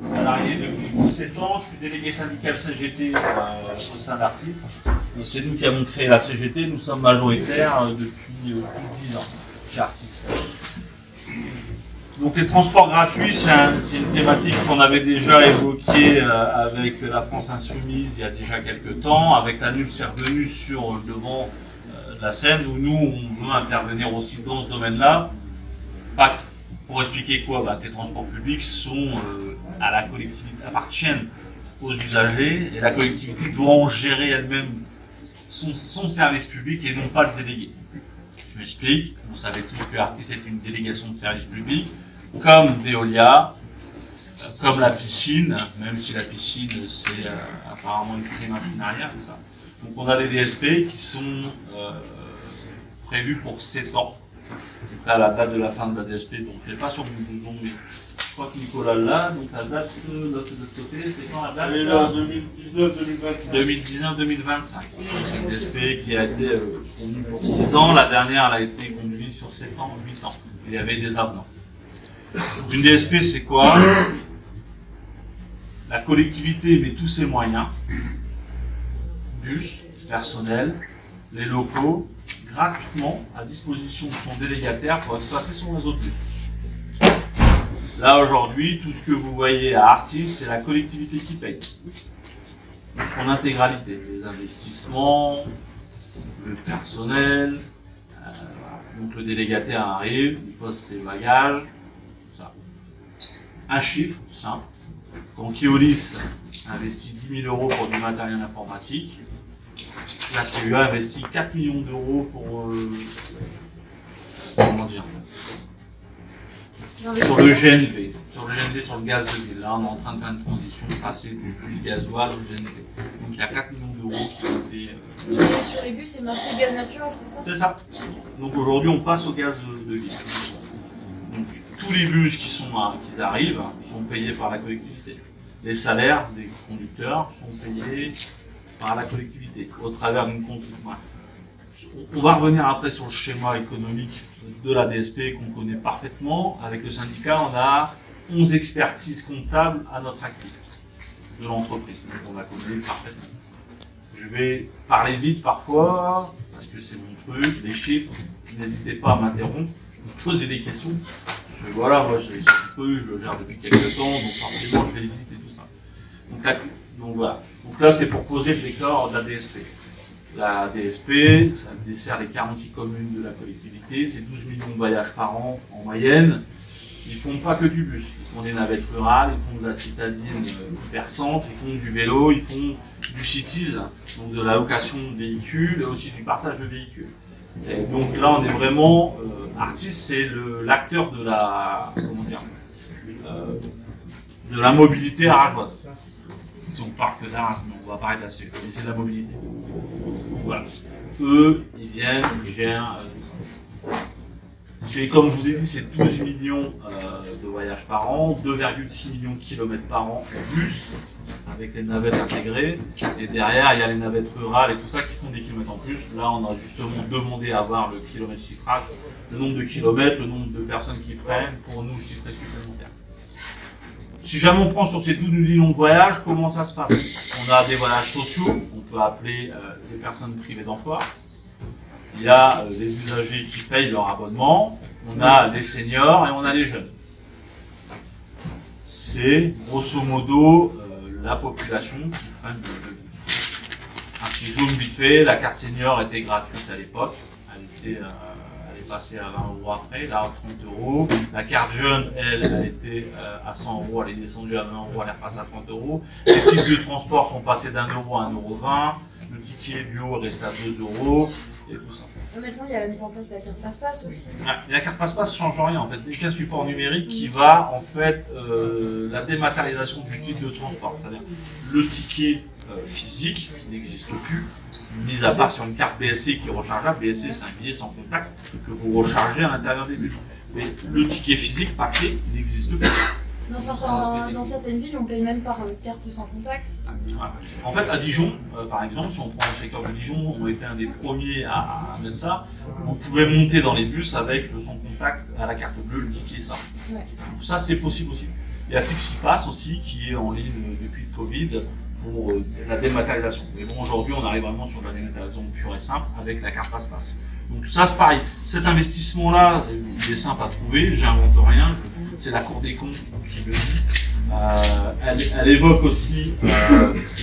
salarié depuis 17 ans, je suis délégué syndical CGT au sein d'Artis. C'est nous qui avons créé la CGT, nous sommes majoritaires depuis plus de 10 ans chez Artis. Donc les transports gratuits, c'est une thématique qu'on avait déjà évoquée avec la France Insoumise il y a déjà quelques temps. Avec la NUP, c'est revenu sur le devant de la scène où nous, on veut intervenir aussi dans ce domaine-là. Pour expliquer quoi, que les transports publics sont à la collectivité, appartiennent aux usagers et la collectivité doit en gérer elle-même son service public et non pas le déléguer. Je m'explique, vous savez tous que Artis est une délégation de service public, comme Veolia, comme la piscine, même si la piscine c'est apparemment une crime arrière, tout ça. Donc on a des DSP qui sont prévus pour 7 ans. Donc là, la date de la fin de la DSP, donc je ne l'ai pas sur mon blouson, mais je crois que Nicolas l'a, donc la date de l'autre côté, c'est quand la date? Elle est là, 2019-2025. 2019-2025. C'est une DSP qui a été conduite pour 6 ans, la dernière elle a été conduite sur 7 ans, 8 ans. Il y avait des avenants. Une DSP c'est quoi? La collectivité met tous ses moyens, bus, personnel, les locaux, gratuitement à disposition de son délégataire pour exploiter son réseau de bus. Là aujourd'hui, tout ce que vous voyez à Artis, c'est la collectivité qui paye. De son intégralité, les investissements, le personnel, donc le délégataire arrive, il pose ses bagages, ça. Un chiffre simple, quand Keolis investit 10 000 € pour du matériel informatique, la CEA investit 4 millions d'euros pour comment dire, sur le GNV, sur le gaz de ville. Là, on est en train de faire une transition, passer du gasoil au GNV. Donc il y a 4 millions d'euros qui ont été. Sur les bus, c'est marqué gaz naturel, c'est ça? C'est ça. Donc aujourd'hui, on passe au gaz de ville. Donc tous les bus qui arrivent sont payés par la collectivité. Les salaires des conducteurs sont payés par la collectivité, au travers d'une compte. On va revenir après sur le schéma économique de la DSP qu'on connaît parfaitement. Avec le syndicat, on a 11 expertises comptables à notre actif de l'entreprise. Donc on la connaît parfaitement. Je vais parler vite parfois, parce que c'est mon truc, les chiffres. N'hésitez pas à m'interrompre, poser des questions. Parce que voilà, moi j'ai ce truc, je le gère depuis quelques temps, donc forcément je vais vite et tout ça. Donc voilà. Donc là, c'est pour poser le décor de la DSP. La DSP, ça dessert les 46 communes de la collectivité, c'est 12 millions de voyages par an en moyenne. Ils font pas que du bus, ils font des navettes rurales, ils font de la citadine hyper-centre, ils font du vélo, ils font du cities, donc de la location de véhicules et aussi du partage de véhicules. Et donc là, on est vraiment, Artis, c'est l'acteur de la, de la mobilité arageoise. Si on parle que d'Arras, on va parler de la CE, mais c'est de la mobilité. Voilà. Eux, ils viennent, ils gèrent tout ça. C'est, comme je vous ai dit, c'est 12 millions de voyages par an, 2,6 millions de kilomètres par an en plus, avec les navettes intégrées. Et derrière, il y a les navettes rurales et tout ça qui font des kilomètres en plus. Là, on a justement demandé à avoir le kilomètre chiffrage, le nombre de kilomètres, le nombre de personnes qui prennent pour nous chiffrer supplémentaire. Si jamais on prend sur ces 12 millions de voyages, comment ça se passe? On a des voyages sociaux, on peut appeler les personnes privées d'emploi. Il y a les usagers qui payent leur abonnement, on a les seniors et on a les jeunes. C'est grosso modo la population qui prennent le bus. Un petit zoom vite fait, la carte senior était gratuite à l'époque, elle est passée à 20 € après, là à 30 €. La carte jeune, elle était à 100 €, elle est descendue à 20 €, elle est repassée à 30 €. Les titres de transport sont passés d'1 € à 1,20 €. Le ticket bio reste à 2 € et tout ça. Maintenant, il y a la mise en place de la carte passe-passe aussi. Et la carte passe-passe ne change rien en fait. Dès qu'il y a un support numérique qui va en fait la dématérialisation du titre de transport. C'est-à-dire le ticket physique qui n'existe plus, mis à part sur une carte BSC qui est rechargeable. BSC, c'est un billet sans contact que vous rechargez à l'intérieur des bus. Mais le ticket physique papier, il n'existe plus. Dans certaines villes, on paye même par carte sans contact. En fait, à Dijon, par exemple, si on prend le secteur de Dijon, on était un des premiers à mettre ça. Vous pouvez monter dans les bus avec le sans contact à la carte bleue, le ticket, ça. Ouais. Ça, c'est possible aussi. Il Il y a Tixipass aussi qui est en ligne depuis le Covid pour la dématérialisation. Mais bon, aujourd'hui, on arrive vraiment sur la dématérialisation pure et simple avec la carte passe-passe. Donc ça, c'est pareil. Cet investissement-là, il est simple à trouver, j'invente rien, c'est la Cour des comptes qui le dit. Elle évoque aussi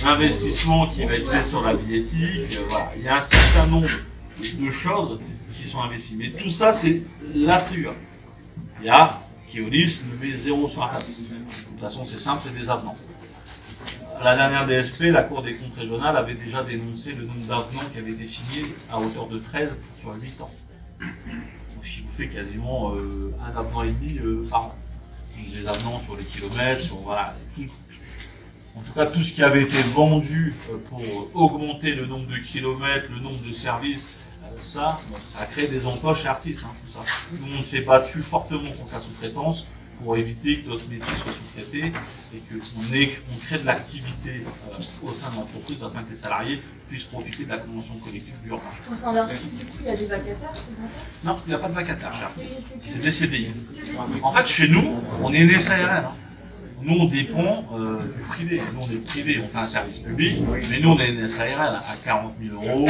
l'investissement qui va être fait sur la billettique. Voilà. Il y a un certain nombre de choses qui sont investies. Mais tout ça, c'est la CUA. Il y a Keolis, le B0 sur la table. De toute façon, c'est simple, c'est des avenants. À la dernière DSP, la Cour des comptes régionale avait déjà dénoncé le nombre d'avenants qui avaient été signés à hauteur de 13 sur 8 ans. Donc, ce qui vous fait quasiment un avenant et demi par an. Donc, des avenants sur les kilomètres, sur voilà, tout. En tout cas, tout ce qui avait été vendu pour augmenter le nombre de kilomètres, le nombre de services, ça a créé des emplois chez Artis, hein, tout ça. Nous, on s'est battu fortement contre la sous-traitance pour éviter que d'autres métiers soient sous-traités et qu'on crée de l'activité au sein de l'entreprise afin que les salariés puissent profiter de la convention collective du urbain. Au sein d'Artis, du coup, il y a des vacataires, c'est bien ça? Non, il n'y a pas de vacataires chez Artis. C'est des CDI. CDI. En fait, chez nous, on est une SARL. Hein. Nous, on dépend du privé. Nous, on est privé, on fait un service public, mais nous, on est une SARL à 40 000 euros,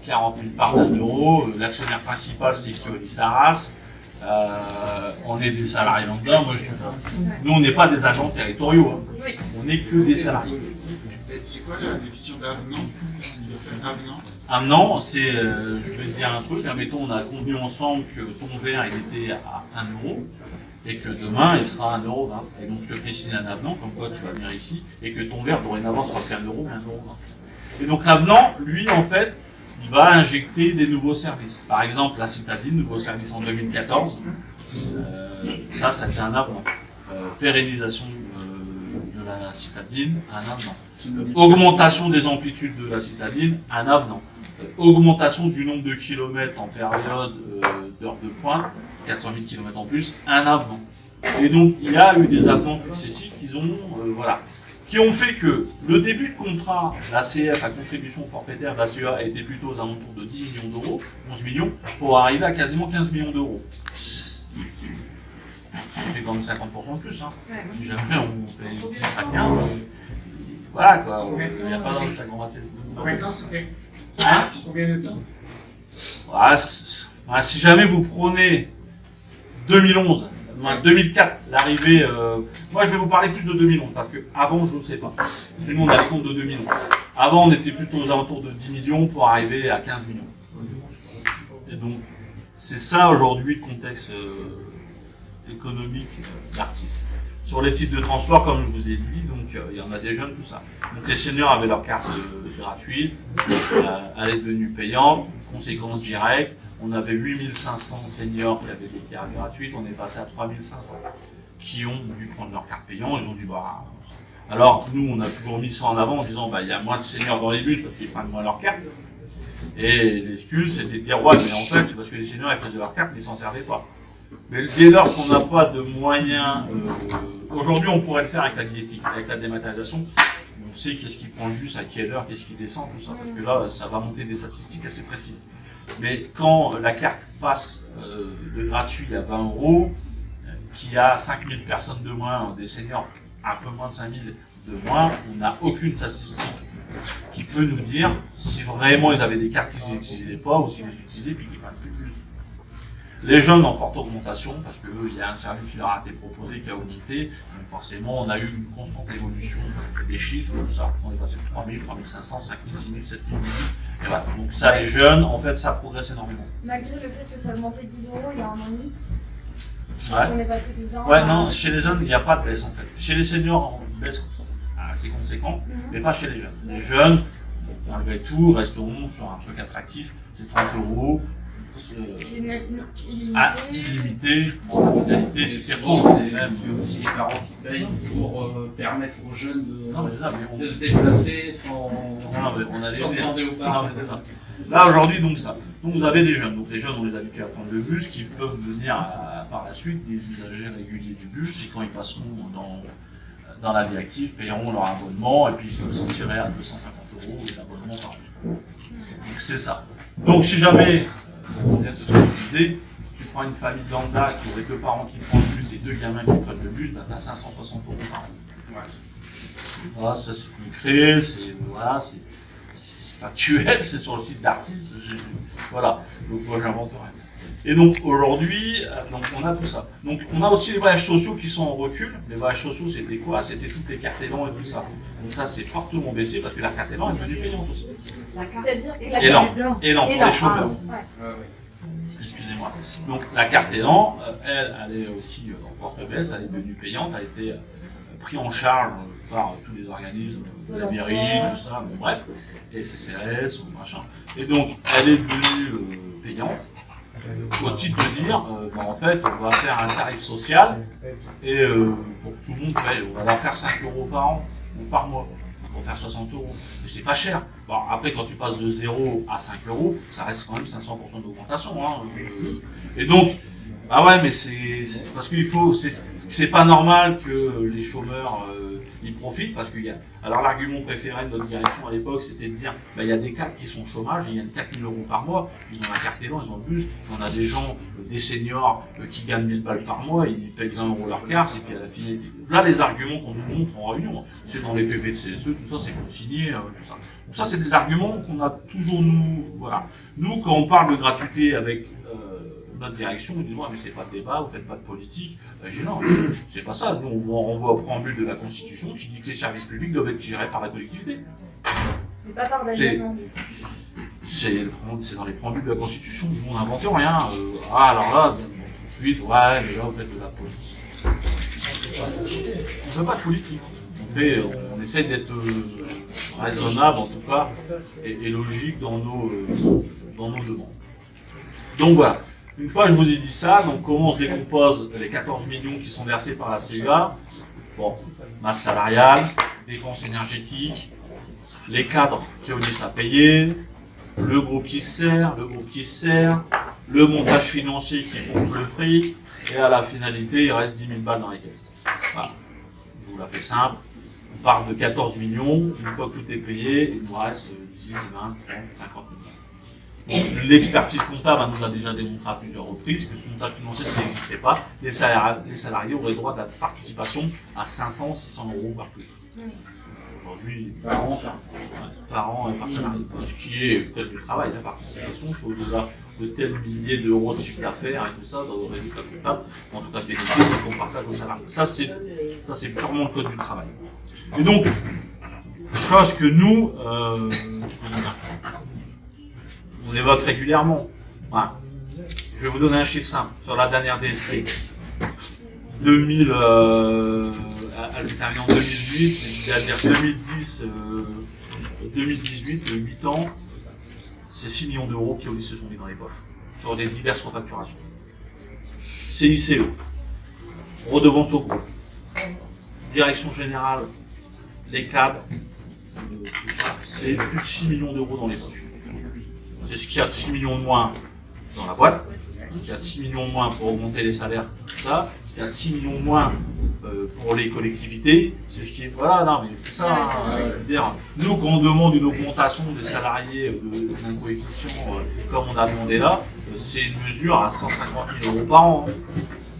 40 000 par d'euros. L'actionnaire principal, c'est Keolis Arras. On est des salariés lambda. Nous, on n'est pas des agents territoriaux. Hein. Oui. On n'est que des salariés. C'est quoi la définition d'avenant? Avenant, c'est, je vais te dire un truc, admettons, on a convenu ensemble que ton verre, il était à 1 euro. Et que demain, il sera à 1,20 €. Et donc, je te fais signer un avenant, comme quoi tu vas venir ici, et que ton verre, dorénavant, sera plus 1 €, mais 1,20 €. Et donc, l'avenant, lui, en fait, il va injecter des nouveaux services. Par exemple, la citadine, nouveau service en 2014. Ça c'est un avenant. Pérennisation de la citadine, un avenant. Augmentation des amplitudes de la citadine, un avenant. Augmentation du nombre de kilomètres en période d'heure de pointe, 400 000 km en plus, un avenant. Et donc, il y a eu des avenants successifs qui ont fait que le début de contrat, la CF, la contribution forfaitaire de la CEA, a été plutôt aux alentours de 10 millions d'euros, 11 millions, pour arriver à quasiment 15 millions d'euros. Ça fait quand même 50% de plus, hein. Si jamais on fait 10 à 15, voilà quoi, il n'y a pas dans le agrandaté. Combien de temps, s'il vous plaît? Hein? Combien de temps? Voilà, si jamais vous prenez 2011, 2004, l'arrivée, moi je vais vous parler plus de 2011 parce que avant je ne sais pas. Tout le monde a le compte de 2011. Avant on était plutôt aux alentours de 10 millions pour arriver à 15 millions. Et donc c'est ça aujourd'hui le contexte économique d'Artis. Sur les types de transport, comme je vous ai dit, donc il y en a des jeunes, tout ça. Donc les seniors avaient leur carte gratuite, elle est devenue payante, conséquence directe. On avait 8500 seniors qui avaient des cartes gratuites, on est passé à 3500 qui ont dû prendre leur carte payante, ils ont dû alors nous on a toujours mis ça en avant en disant il y a moins de seniors dans les bus parce qu'ils prennent moins leur carte. Et l'excuse c'était de dire ouais mais en fait c'est parce que les seniors ils faisaient leur carte mais ils s'en servaient pas. Mais dès lors qu'on n'a pas de moyens, aujourd'hui on pourrait le faire avec la billettique, avec la dématérialisation. On sait qu'est-ce qui prend le bus, à quelle heure, qu'est-ce qui descend, tout ça, parce que là ça va monter des statistiques assez précises. Mais quand la carte passe de gratuit à 20 €, qu'il y a 5000 personnes de moins, des seniors un peu moins de 5000 de moins, on n'a aucune statistique qui peut nous dire si vraiment ils avaient des cartes qu'ils n'utilisaient pas ou s'ils les utilisaient puis qu'ils prennent plus. Les jeunes en forte augmentation, parce qu'il y a un service qui leur a été proposé qui a augmenté, donc forcément on a eu une constante évolution des chiffres, ça, on est passé de 3000, 3500, 5000, 6000, 7000, et voilà. Donc ça les jeunes, en fait ça progresse énormément. Malgré le fait que ça a augmenté 10 € il y a un an et demi, Ouais. on est passé de 20 Ouais, non, chez les jeunes il n'y a pas de baisse en fait. Chez les seniors, on baisse assez conséquent, mais pas chez les jeunes. Les jeunes, malgré tout, resteront sur un truc attractif, c'est 30 €. Illimité, en finalité, c'est bon, c'est aussi les parents qui payent pour permettre aux jeunes de se déplacer sans demander aux parents. Là aujourd'hui donc ça. Donc vous avez des jeunes. Donc les jeunes on les habitue à prendre le bus qui peuvent venir par la suite des usagers réguliers du bus et quand ils passeront dans la vie active paieront leur abonnement et puis ils peuvent s'en tirer à 250 € d'abonnement par an. Donc c'est ça. Donc si jamais c'est ce que je disais, tu prends une famille lambda qui aurait deux parents qui prennent le bus c'est 2 gamins qui prennent le bus, bah, t'as 560 € par an. Ouais. Voilà, ça c'est concret, c'est voilà, c'est factuel, c'est sur le site d'artistes. Voilà, donc moi j'invente rien. Et donc aujourd'hui, donc on a tout ça. Donc on a aussi les voyages sociaux qui sont en recul. Les voyages sociaux c'était quoi? C'était toutes les cartes élan et tout ça. Donc ça c'est fortement baissé parce que la carte élan est devenue payante aussi. C'est-à-dire que la Élan, carte élan pour les chômeurs. ouais. Excusez-moi. Donc la carte élan, elle est aussi en forte baisse, elle est devenue payante, elle a été prise en charge par tous les organismes, la mairie, tout ça, bon, bref, et CCRS ou machin. Et donc elle est devenue payante. Au titre de dire, en fait, on va faire un tarif social et pour que tout le monde paye, on va leur faire 5 € par an ou par mois pour faire 60 €. Mais c'est pas cher. Bon, après, quand tu passes de 0 à 5 €, ça reste quand même 500% d'augmentation. Hein. Et donc, ah ouais, mais c'est parce qu'il faut, c'est pas normal que les chômeurs ils profitent parce qu'il y a. Alors l'argument préféré de notre direction à l'époque, c'était de dire, il y a des cadres qui sont au chômage, ils gagnent 4 000 € par mois, ils ont la carte élan, ils ont le bus. On a des gens, des seniors qui gagnent 1000 balles par mois, ils payent 20 € leur carte et puis à la finalité. Là, les arguments qu'on nous montre en réunion, c'est dans les PV de CSE, tout ça, c'est consigné, tout ça. Donc ça, c'est des arguments qu'on a toujours nous, voilà. Nous, quand on parle de gratuité avec notre direction, nous disons, mais c'est pas de débat, vous faites pas de politique. J'ai non, c'est pas ça. Nous, on renvoie au préambule de la Constitution qui dit que les services publics doivent être gérés par la collectivité. Mais pas par d'agrément. C'est dans les préambules de la Constitution, nous, on n'invente rien. Alors là, tout de suite, ouais, mais là, vous faites de la politique. On fait pas de politique. On essaie d'être raisonnable, en tout cas, et logique dans nos demandes. Donc voilà. Une fois que je vous ai dit ça, donc comment on se décompose les 14 millions qui sont versés par la CEA? Bon, masse salariale, dépenses énergétiques, les cadres qui ont à payer, le groupe qui se sert, le montage financier qui pompe le fric, et à la finalité, il reste 10 000 balles dans les caisses. Voilà. Je vous la fais simple. On part de 14 millions, une fois que tout est payé, il nous reste 10, 20, 30, 50 millions. L'expertise comptable nous a déjà démontré à plusieurs reprises que ce montage financier, ça n'existait pas. Les salariés auraient droit à la participation à 500, 600 € par plus. Aujourd'hui, par an et par salarié. Ce qui est peut-être du travail, la participation, il faut déjà de tels milliers d'euros de chiffre d'affaires et tout ça dans le résultat comptable, en tout cas de bénéfices qu'on partage aux salariés. Ça, c'est purement le code du travail. Et donc, chose que nous, on évoque régulièrement. Voilà. Je vais vous donner un chiffre simple sur la dernière DSP. 2000, elle est arrivée en 2008, c'est-à-dire 2018, 8 ans, c'est 6 millions d'euros qui se sont mis dans les poches sur des diverses refacturations. CICE, redevance au groupe, direction générale, les cadres, c'est plus de 6 millions d'euros dans les poches. C'est ce qu'il y a de 6 millions de moins dans la boîte, ce qu'il y a de 6 millions de moins pour augmenter les salaires, tout ça, ce qu'il y a de 6 millions de moins pour les collectivités, c'est ce qui est. Voilà, non, mais c'est ça. Dire, nous, quand on demande une augmentation des salariés d'un coefficient comme on a demandé là, c'est une mesure à 150 000 € par an.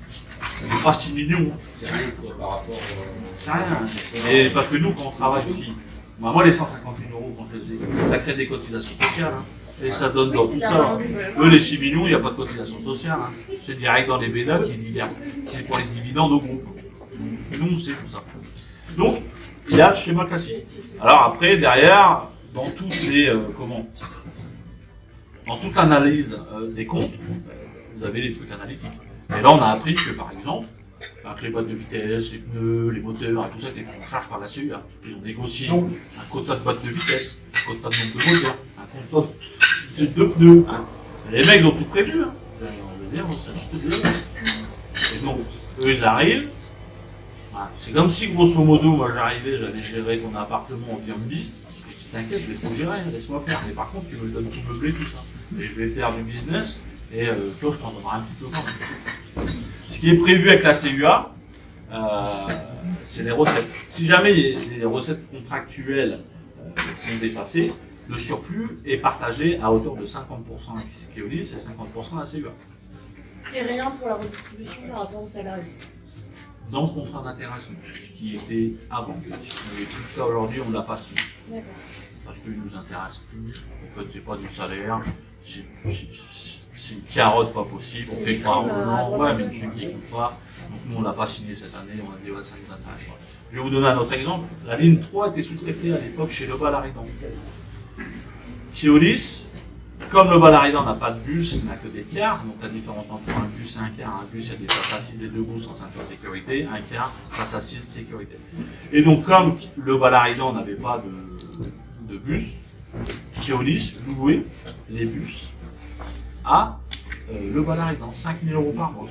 C'est pas 6 millions. C'est rien quoi, par rapport. C'est rien. Et parce que nous, quand on travaille aussi, moi, les 150 000 €, quand je les ai, ça crée des cotisations sociales. Hein. Et ça donne dans tout ça. Eux, les 6 millions, il n'y a pas de cotisation sociale. Hein. C'est direct dans les BEDA qui libèrent. C'est pour les dividendes au groupe. Nous, c'est tout ça. Donc, il y a le schéma classique. Alors après, derrière, dans toutes les dans toute l'analyse des comptes, vous avez les trucs analytiques. Et là, on a appris que, par exemple, avec les boîtes de vitesse, les pneus, les moteurs, et tout ça, étaient pris en charge par la CEA. Ils ont négocié un quota de boîtes de vitesse, un quota de nombre de moteurs, un quota de pneus. Hein. Les mecs ont tout prévu. Hein. Et donc, eux, ils arrivent. Voilà. C'est comme si, grosso modo, moi j'arrivais, j'allais gérer ton appartement en Airbnb. Je t'inquiète, je vais tout gérer, laisse-moi faire. Mais par contre, tu me donnes tout meublé, tout ça. Et je vais faire du business, et toi, je t'en donnerai un petit peu quand même. Ce qui est prévu avec la CUA, c'est les recettes. Si jamais les recettes contractuelles sont dépassées, le surplus est partagé à hauteur de 50% à Keolis et 50% à la CUA. Et rien pour la redistribution par rapport aux salariés. dans le contrat d'intéressement, ce qui était avant. Mais tout ça aujourd'hui, on ne l'a pas signé. D'accord. Parce qu'il ne nous intéresse plus. En fait, c'est pas du salaire, c'est une carotte pas possible. On C'est fait des croire aux primes, gens, ouais, mais une suite qui n'écoute pas. Donc nous, on l'a pas signé cette année, on a dit, ouais, ça nous intéresse pas. Je vais vous donner un autre exemple. La ligne 3 était sous-traitée à l'époque chez Le Bal-Aridan. Keolis, comme Le Bal-Aridan n'a pas de bus, il n'a que des cars, donc la différence entre un bus et un car, un bus, il y a des places assises et debout sans ceinture de sécurité, un car, place assise, sécurité. Et donc, comme Le Bal-Aridan n'avait pas de bus, Keolis louait les bus à Le Bal-Aridan, 5 000 € par mois.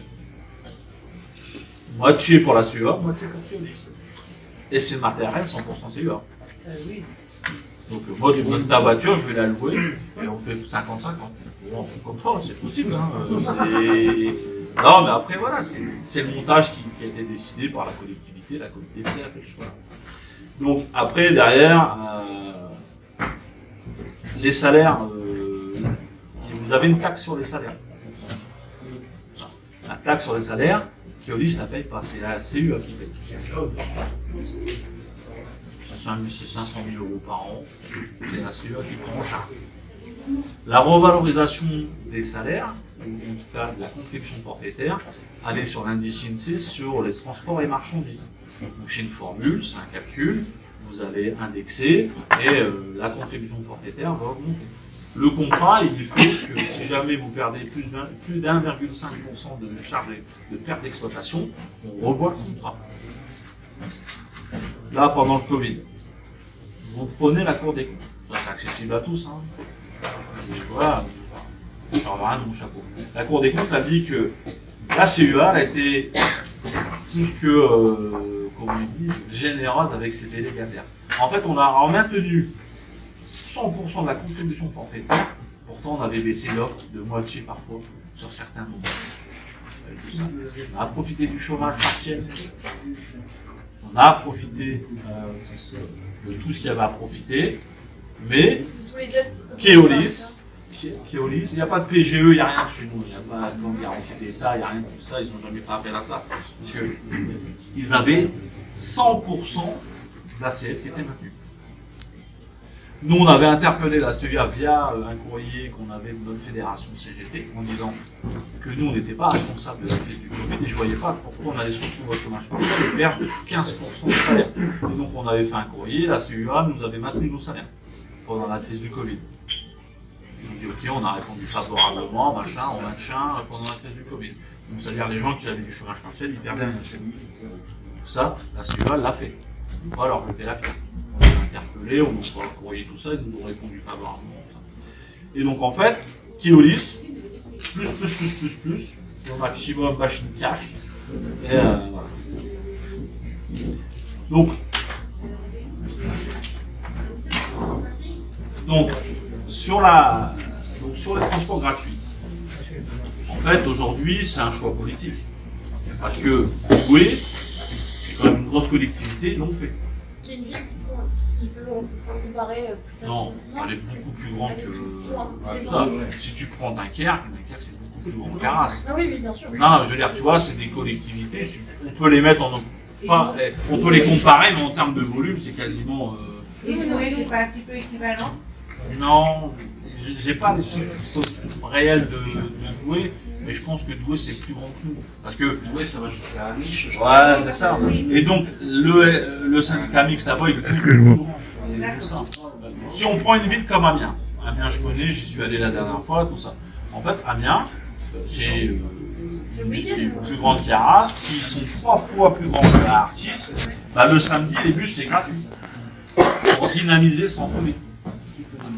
Moitié pour la CEA, moitié pour Keolis. Et c'est le matériel 100% CEA. Oui. Donc moi, tu me donnes ta voiture, je vais la louer, et on fait 50-50. Bon, comme ça, c'est possible. Hein. Non, mais après, voilà, c'est le montage qui a été décidé par la collectivité a fait le choix. Donc après, derrière, les salaires, vous avez une taxe sur les salaires. La taxe sur les salaires, Keolis ne la paye pas, c'est la CEA qui paye. C'est 500 000 € par an, c'est la CEA qui prend en charge. La revalorisation des salaires, ou en tout cas de la contribution forfaitaire, elle est sur l'indice INSEE sur les transports et marchandises. Donc c'est une formule, c'est un calcul, vous allez indexer et la contribution forfaitaire va augmenter. Le contrat, il fait que si jamais vous perdez plus d'1,5% de charge de perte d'exploitation, on revoit le contrat. Là, pendant le Covid, vous prenez la Cour des comptes. Ça, c'est accessible à tous. Hein. Et voilà, je n'en rien de mon chapeau. La Cour des comptes a dit que la CEA a été plus que, comme on dit, généreuse avec ses délégataires. En fait, on a maintenu 100% de la contribution forfaitaire. Pourtant, on avait baissé l'offre de moitié parfois sur certains moments. On a profité du chômage partiel. On a profité de tout ce qu'il y avait à profiter, mais Keolis, il n'y a pas de PGE, il n'y a rien chez nous, il n'y a pas de garantie d'État, il n'y a rien de tout ça, ils n'ont jamais fait appel à ça. Parce qu'ils avaient 100% de la CF qui était maintenue. Nous, on avait interpellé la CEA via un courrier qu'on avait de notre fédération CGT en disant que nous, on n'était pas responsables de la crise du Covid et je ne voyais pas pourquoi on allait se retrouver au chômage partiel et perdre 15% de salaire. Et donc, on avait fait un courrier, la CEA nous avait maintenu nos salaires pendant la crise du Covid. Ils ont dit ok, on a répondu favorablement, machin, on maintient pendant la crise du Covid. Donc, c'est-à-dire les gens qui avaient du chômage partiel, ils perdaient rien chez nous. Ça, la CEA l'a fait. On ne peut pas leur jeter la pierre. On les a interpellés, on a envoyé un courrier, tout ça, ils nous ont répondu favorablement. Et donc en fait, Keolis, plus, au maximum machine cash. Et voilà. Donc sur les transports gratuits, en fait aujourd'hui c'est un choix politique. Parce que Douai, c'est quand même une grosse collectivité, ils l'ont fait. Qui est une ville qui peut comparer plus facilement. Non, elle est beaucoup plus grande que ça. Si tu prends Dunkerque c'est beaucoup plus grand qu'Arras. Ah oui, bien sûr. Non, je veux dire, tu vois, c'est des collectivités, on peut les mettre on peut les comparer, mais en termes de volume, c'est quasiment. Et Douai, c'est pas un petit peu équivalent? Non, j'ai pas les chiffres réels de Douai, mais je pense que Douai c'est plus grand que nous. Parce que Douai, ça va jusqu'à Niche, je crois. Ouais, c'est ça. Et donc, le syndicat mixte là-bas, il est plus grand. Si on prend une ville comme Amiens, je connais, j'y suis allé la dernière fois, tout ça. En fait, Amiens, c'est plus grande qu'Arras, qui sont 3 fois plus grands que Artis. Bah, le samedi, les bus, c'est gratuit. Pour dynamiser le centre-ville.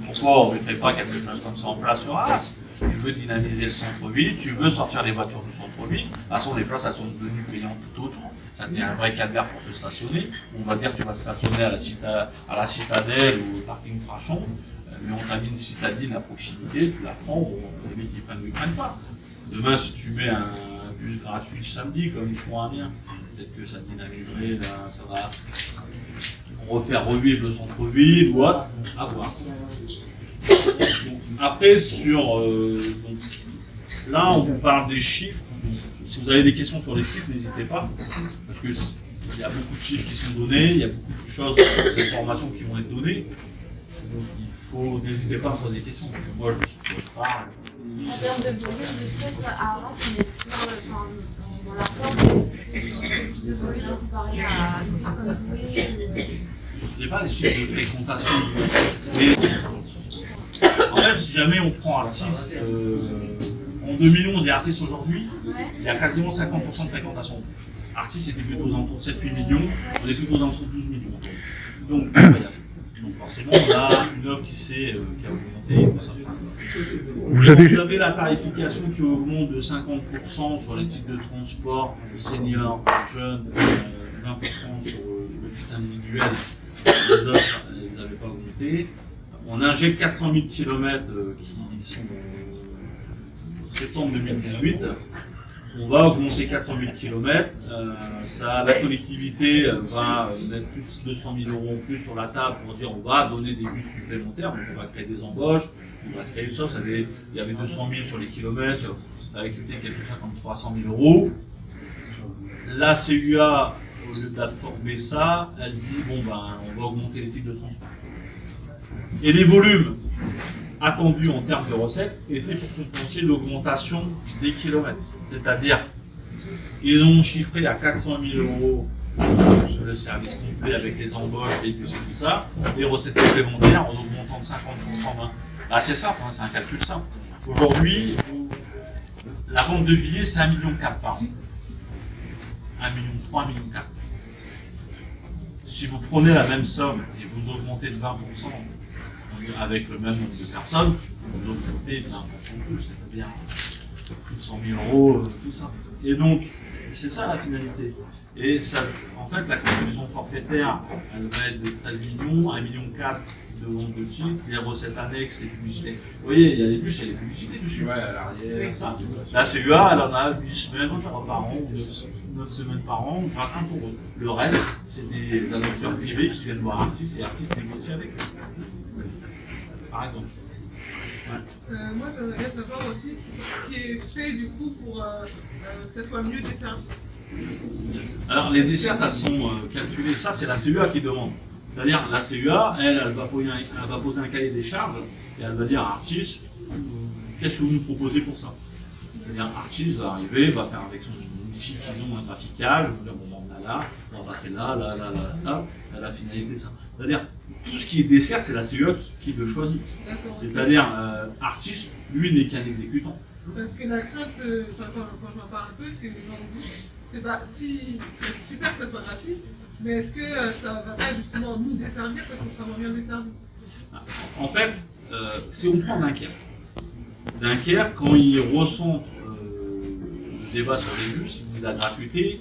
Pourquoi on ne mettrait pas quelque chose comme ça en place sur Arras? Tu veux dynamiser le centre-ville, tu veux sortir les voitures du centre-ville. De toute façon, les places, elles sont devenues payantes tout autre. Ça devient un vrai calvaire pour se stationner. On va dire que tu vas te stationner à la Citadelle ou au parking Frachon, mais on t'a mis une citadine à proximité, tu la prends, les mecs qui prennent, ne prennent pas. Demain, si tu mets un bus gratuit le samedi, comme ils font à Amiens, peut-être que ça dynamiserait, là, ça va refaire revivre le centre-ville ou autre, à voir. Après, là, on vous parle des chiffres, Si vous avez des questions sur les chiffres, n'hésitez pas, parce que il y a beaucoup de chiffres qui sont donnés, il y a beaucoup de choses, d'informations qui vont être données. Donc n'hésitez pas à me poser des questions, parce que moi je parle. En termes de volume de skate, à Arras, on est plutôt dans la forme, quel type de volume comparé à Je n'ai pas des chiffres de fréquentation, mais en fait, si jamais on prend Artis en 2011 et Artis aujourd'hui, il y a quasiment 50% de fréquentation. Artis était plutôt dans de 7-8 millions, on est plutôt dans de 12 millions. Donc, forcément, on a une offre qui a augmenté. Vous avez la tarification qui augmente de 50% sur les titres de transport seniors, jeunes, 20% sur le titre individuel. Les autres, ils n'avaient pas augmenté. On injecte 400 000 km qui sont en septembre 2018. On va augmenter 400 000 km. La collectivité va mettre plus de 200 000 € en plus sur la table pour dire on va donner des bus supplémentaires. Donc on va créer des embauches, on va créer ça. Il y avait 200 000 sur les kilomètres, avec une qui a tout ça comme 300 000 €. La CUA, au lieu d'absorber ça, elle dit bon on va augmenter les types de transport. Et les volumes attendus en termes de recettes étaient pour compenser l'augmentation des kilomètres. C'est-à-dire, ils ont chiffré à 400 000 € sur le service complet avec les embauches, les bus et tout ça, les recettes complémentaires en augmentant de 50%. C'est simple, c'est un calcul simple. Aujourd'hui, la vente de billets, c'est 1,4 million par an. 1,3 million, 1,4 million. Si vous prenez la même somme et vous augmentez de 20% avec le même nombre de personnes, vous augmentez de 20% plus, c'est-à-dire plus de 100 000 €, tout ça. Et donc, c'est ça la finalité. Et ça, en fait, la contribution forfaitaire, elle va être de 13 millions, 1,4 million de vente de titres, les recettes annexes, les publicités. Vous voyez, il y a des bus, il y a des publicités dessus. Ouais, à l'arrière. La CEA, elle en a 8 semaines, je crois, par an, ou 9 semaines par an, gratuit pour eux. Le reste, c'est des annonceurs privés qui viennent voir Artis et Artis négocie avec eux. Par exemple. Moi, j'aimerais bien savoir aussi ce qui est fait du coup pour que ça soit mieux desservi. Alors, les dessertes, elles sont calculées. Ça, c'est la CEA qui demande. C'est-à-dire, la CEA, elle va poser un cahier des charges et elle va dire à Artis, qu'est-ce que vous nous proposez pour ça? C'est-à-dire, Artis va arriver, va faire avec son outil qu'ils ont un graphical, va dire, bon, on a là, on va passer là, à la finalité de ça. C'est-à-dire, tout ce qui est dessert, c'est la CEA qui le choisit. C'est-à-dire, Artis, lui, n'est qu'un exécutant. Parce que la crainte, quand j'en parle un peu, ce que les gens me disent, c'est pas si ce serait super que ça soit gratuit, mais est-ce que ça va pas justement nous desservir parce qu'on sera moins bien desservis? En fait, si on prend Dunkerque, quand ils ressentent le débat sur les bus, la gratuité,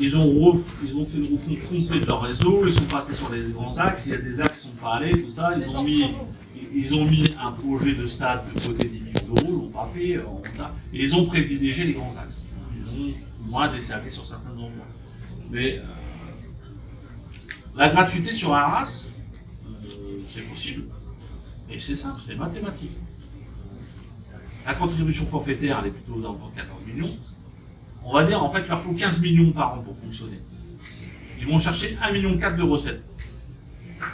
ils ont fait une refonte complète de leur réseau, ils sont passés sur les grands axes, il y a des axes qui ne sont pas allés, tout ça, ils ont mis un projet de stade de côté des 10 000 €, ils l'ont pas fait, et ils ont privilégié les grands axes. Ils ont moins desservi sur certains endroits. Mais la gratuité sur Arras, c'est possible, et c'est simple, c'est mathématique. La contribution forfaitaire, elle est plutôt dans 14 millions. On va dire, en fait, il leur faut 15 millions par an pour fonctionner. Ils vont chercher 1,4 million de recettes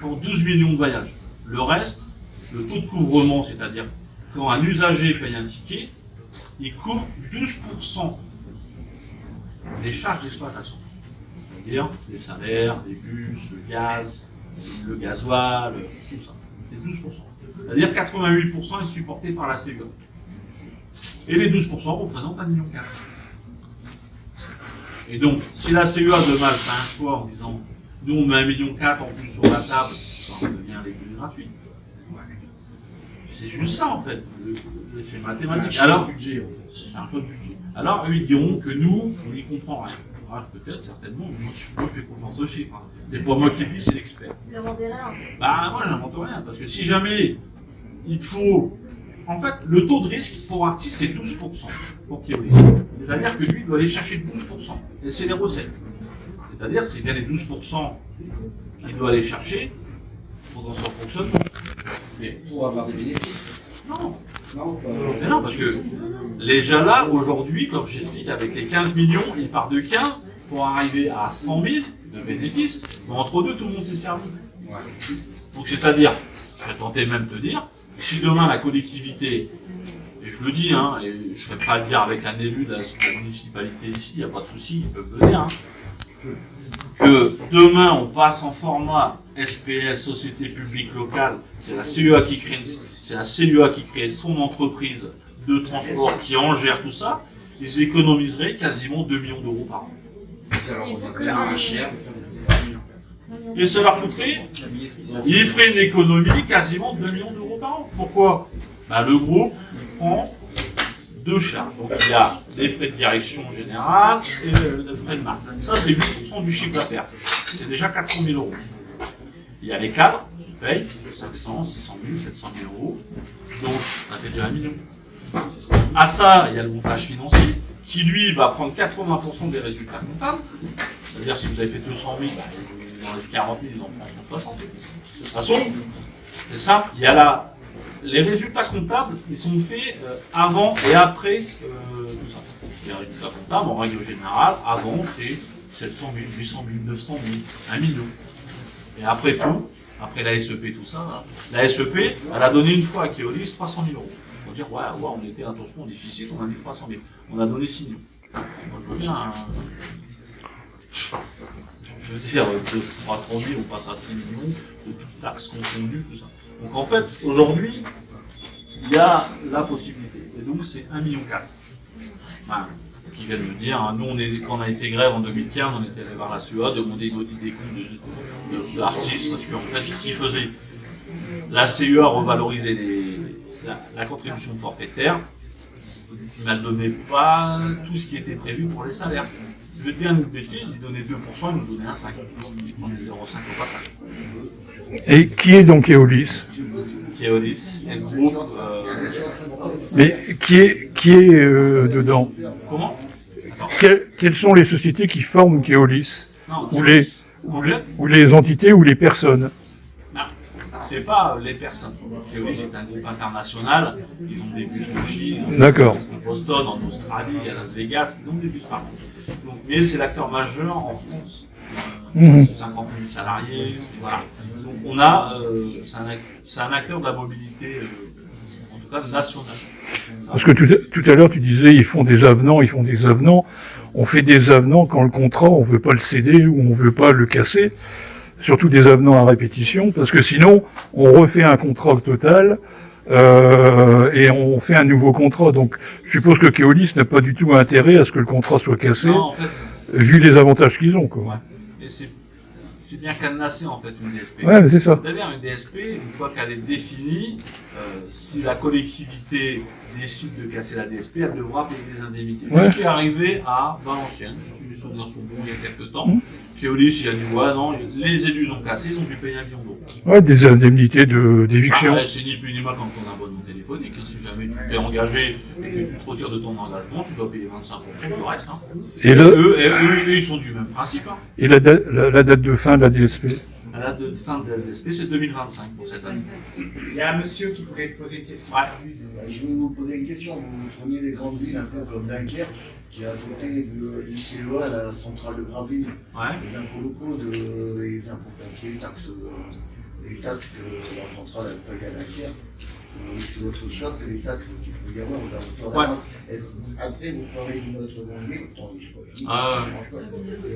pour 12 millions de voyages. Le reste, le taux de couvrement, c'est-à-dire quand un usager paye un ticket, il couvre 12% des charges d'exploitation. C'est-à-dire les salaires, les bus, le gaz, le gasoil, tout ça. C'est 12%. C'est-à-dire 88% est supporté par la CEA. Et les 12% représentent 1,4 million. Et donc, si la CEA demain fait un choix en disant nous on met 1,4 million en plus sur la table, ça devient les bus gratuits. C'est juste ça en fait. C'est mathématique. Alors, c'est un choix de budget. Alors, eux ils diront que nous, on n'y comprend rien. Peut-être, certainement, moi je fais confiance aux chiffres. Hein. C'est pas moi qui le dis, c'est l'expert. Vous n'inventez rien. Moi je n'invente rien, parce que si jamais il faut. En fait, le taux de risque pour Artis, c'est 12% pour Keolis. C'est-à-dire que lui, il doit aller chercher 12%. Et c'est les recettes. C'est-à-dire que c'est bien les 12% qu'il doit aller chercher pour dans son fonctionnement. Mais pour avoir des bénéfices, Non. Non, Mais non, parce que les gens là, aujourd'hui, comme j'explique, avec les 15 millions, ils partent de 15 pour arriver à 100 000 de bénéfices. Mais entre deux, tout le monde s'est servi. Donc c'est-à-dire, je serais tenté même de te dire, si demain la collectivité, et je le dis, hein, et je serais pas à le dire avec un élu de la municipalité ici, il n'y a pas de souci, ils peuvent le dire, hein, que demain on passe en format SPL, Société Publique Locale, c'est la CEA qui crée son entreprise de transport qui en gère tout ça, ils économiseraient quasiment 2 millions d'euros par an. ça leur revient moins cher. Et ça leur coûterait, ils feraient une économie quasiment de 2 millions d'euros par an. Pourquoi? Ben, le groupe prend deux charges. Donc il y a les frais de direction générale et le frais de marque. Ça c'est 8% du chiffre d'affaires. C'est déjà 400 000 euros. Il y a les cadres qui payent 500, 600 000, 700 000 euros. Donc ça fait déjà 1 million. À ça, il y a le montage financier qui lui va prendre 80% des résultats comptables. C'est-à-dire si vous avez fait 200 000, bah, il en reste 40 000, il en prend 160. De toute façon, c'est ça. Il y a là les résultats comptables, ils sont faits avant et après tout ça. Les résultats comptables, en règle générale, avant c'est 700 000, 800 000, 900 000, 1 million. Et après tout, après la SEP, tout ça, la SEP, elle a donné une fois à Keolis 300 000 euros. On va dire, ouais, on était attention, déficit, on a mis 300 000. On a donné 6 millions. Moi, je veux bien. Hein. Je veux dire, de 300 000, on passe à 6 millions, de toutes taxes confondues, tout ça. Donc en fait, aujourd'hui, il y a la possibilité. Et donc, c'est 1,4 million. Voilà. Qui viennent me dire, hein, nous, quand on avait fait grève en 2015, on était allé voir la CEA, demander des comptes d'artistes, parce qu'en fait, qui faisait la CEA revalorisait la contribution forfaitaire, mais elle ne donnait pas tout ce qui était prévu pour les salaires. Je vais te dire une bêtise, ils donnaient 2%, ils nous donnaient 1,5. Ils prenaient 0,5 au passage. Et qui est donc Keolis? Keolis est le groupe. Mais qui est dedans? Comment? Quelles sont les sociétés qui forment Keolis? Non, Ou Keolis, ou les entités ou les personnes? non, c'est pas les personnes. Keolis c'est un groupe international. Ils ont des bus en Chine, D'accord. à Boston, en Australie, à Las Vegas. Ils ont des bus partout. Donc, mais c'est l'acteur majeur en France. C'est 50 000 salariés. Voilà. Donc on a, c'est un acteur de la mobilité, en tout cas nationale. Parce que tout à l'heure tu disais ils font des avenants. On fait des avenants quand le contrat on veut pas le céder ou on veut pas le casser. Surtout des avenants à répétition, parce que sinon on refait un contrat total et on fait un nouveau contrat. Donc je suppose que Keolis n'a pas du tout intérêt à ce que le contrat soit cassé, Non, en fait, vu les avantages qu'ils ont, quoi. ouais. Et c'est bien cadenassé en fait une DSP. Ouais, mais c'est ça. C'est-à-dire une DSP, une fois qu'elle est définie, si la collectivité décide de casser la DSP, elle devra payer des indemnités. Ouais. Ce qui est arrivé à Valenciennes, mes souvenirs sont bons il y a quelques temps, Keolis il a dit ouais non, les élus ont cassé, ils ont dû payer 1 million d'euros. Ouais, des indemnités d'éviction. Ah ouais, c'est ni plus ni moins quand on a un abonnement téléphonique. Si jamais tu t'es engagé et que tu te retires de ton engagement, tu dois payer 25% du reste. Hein. Et là, Eux, ils sont du même principe. Hein. et la date de fin de la DSP. La date de fin de la DSP, c'est 2025 pour cette année. Il y a un monsieur qui voulait te poser une question. Ouais. Je vais vous poser une question. Vous preniez des grandes villes un peu comme Dunkerque, qui est à côté du CEA, la centrale de Gravelines, Ouais. les impôts locaux, les impôts pompiers, les taxes que la centrale paye à Dunkerque. C'est autre chose que les taxes qu'il faut y avoir aux alentours. Ouais. Après, vous parlez de notre grande ville, pourtant je ne sais pas. Ah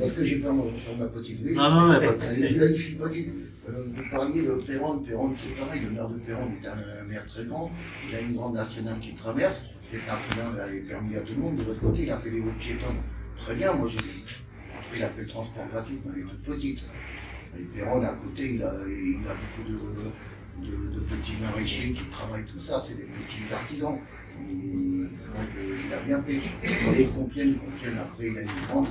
Parce que j'ai peur sur ma petite ville. Non, il n'y a pas de souci. Là, ici, pas du tout. Vous parliez de Péronne. Péronne, c'est pareil. Le maire de Péronne est un maire très grand. Il a une grande nationale qui traverse. Cette nationale est permis à tout le monde. De l'autre côté, il a fait les routes piétonnes. Très bien. Moi, il a fait le transport gratuit, mais elle est toute petite. Et Péronne, à côté, il a beaucoup de petits maraîchers qui travaillent tout ça. C'est des petits artisans. Donc, il a bien fait. Dans les Compiègne, après, il a une grande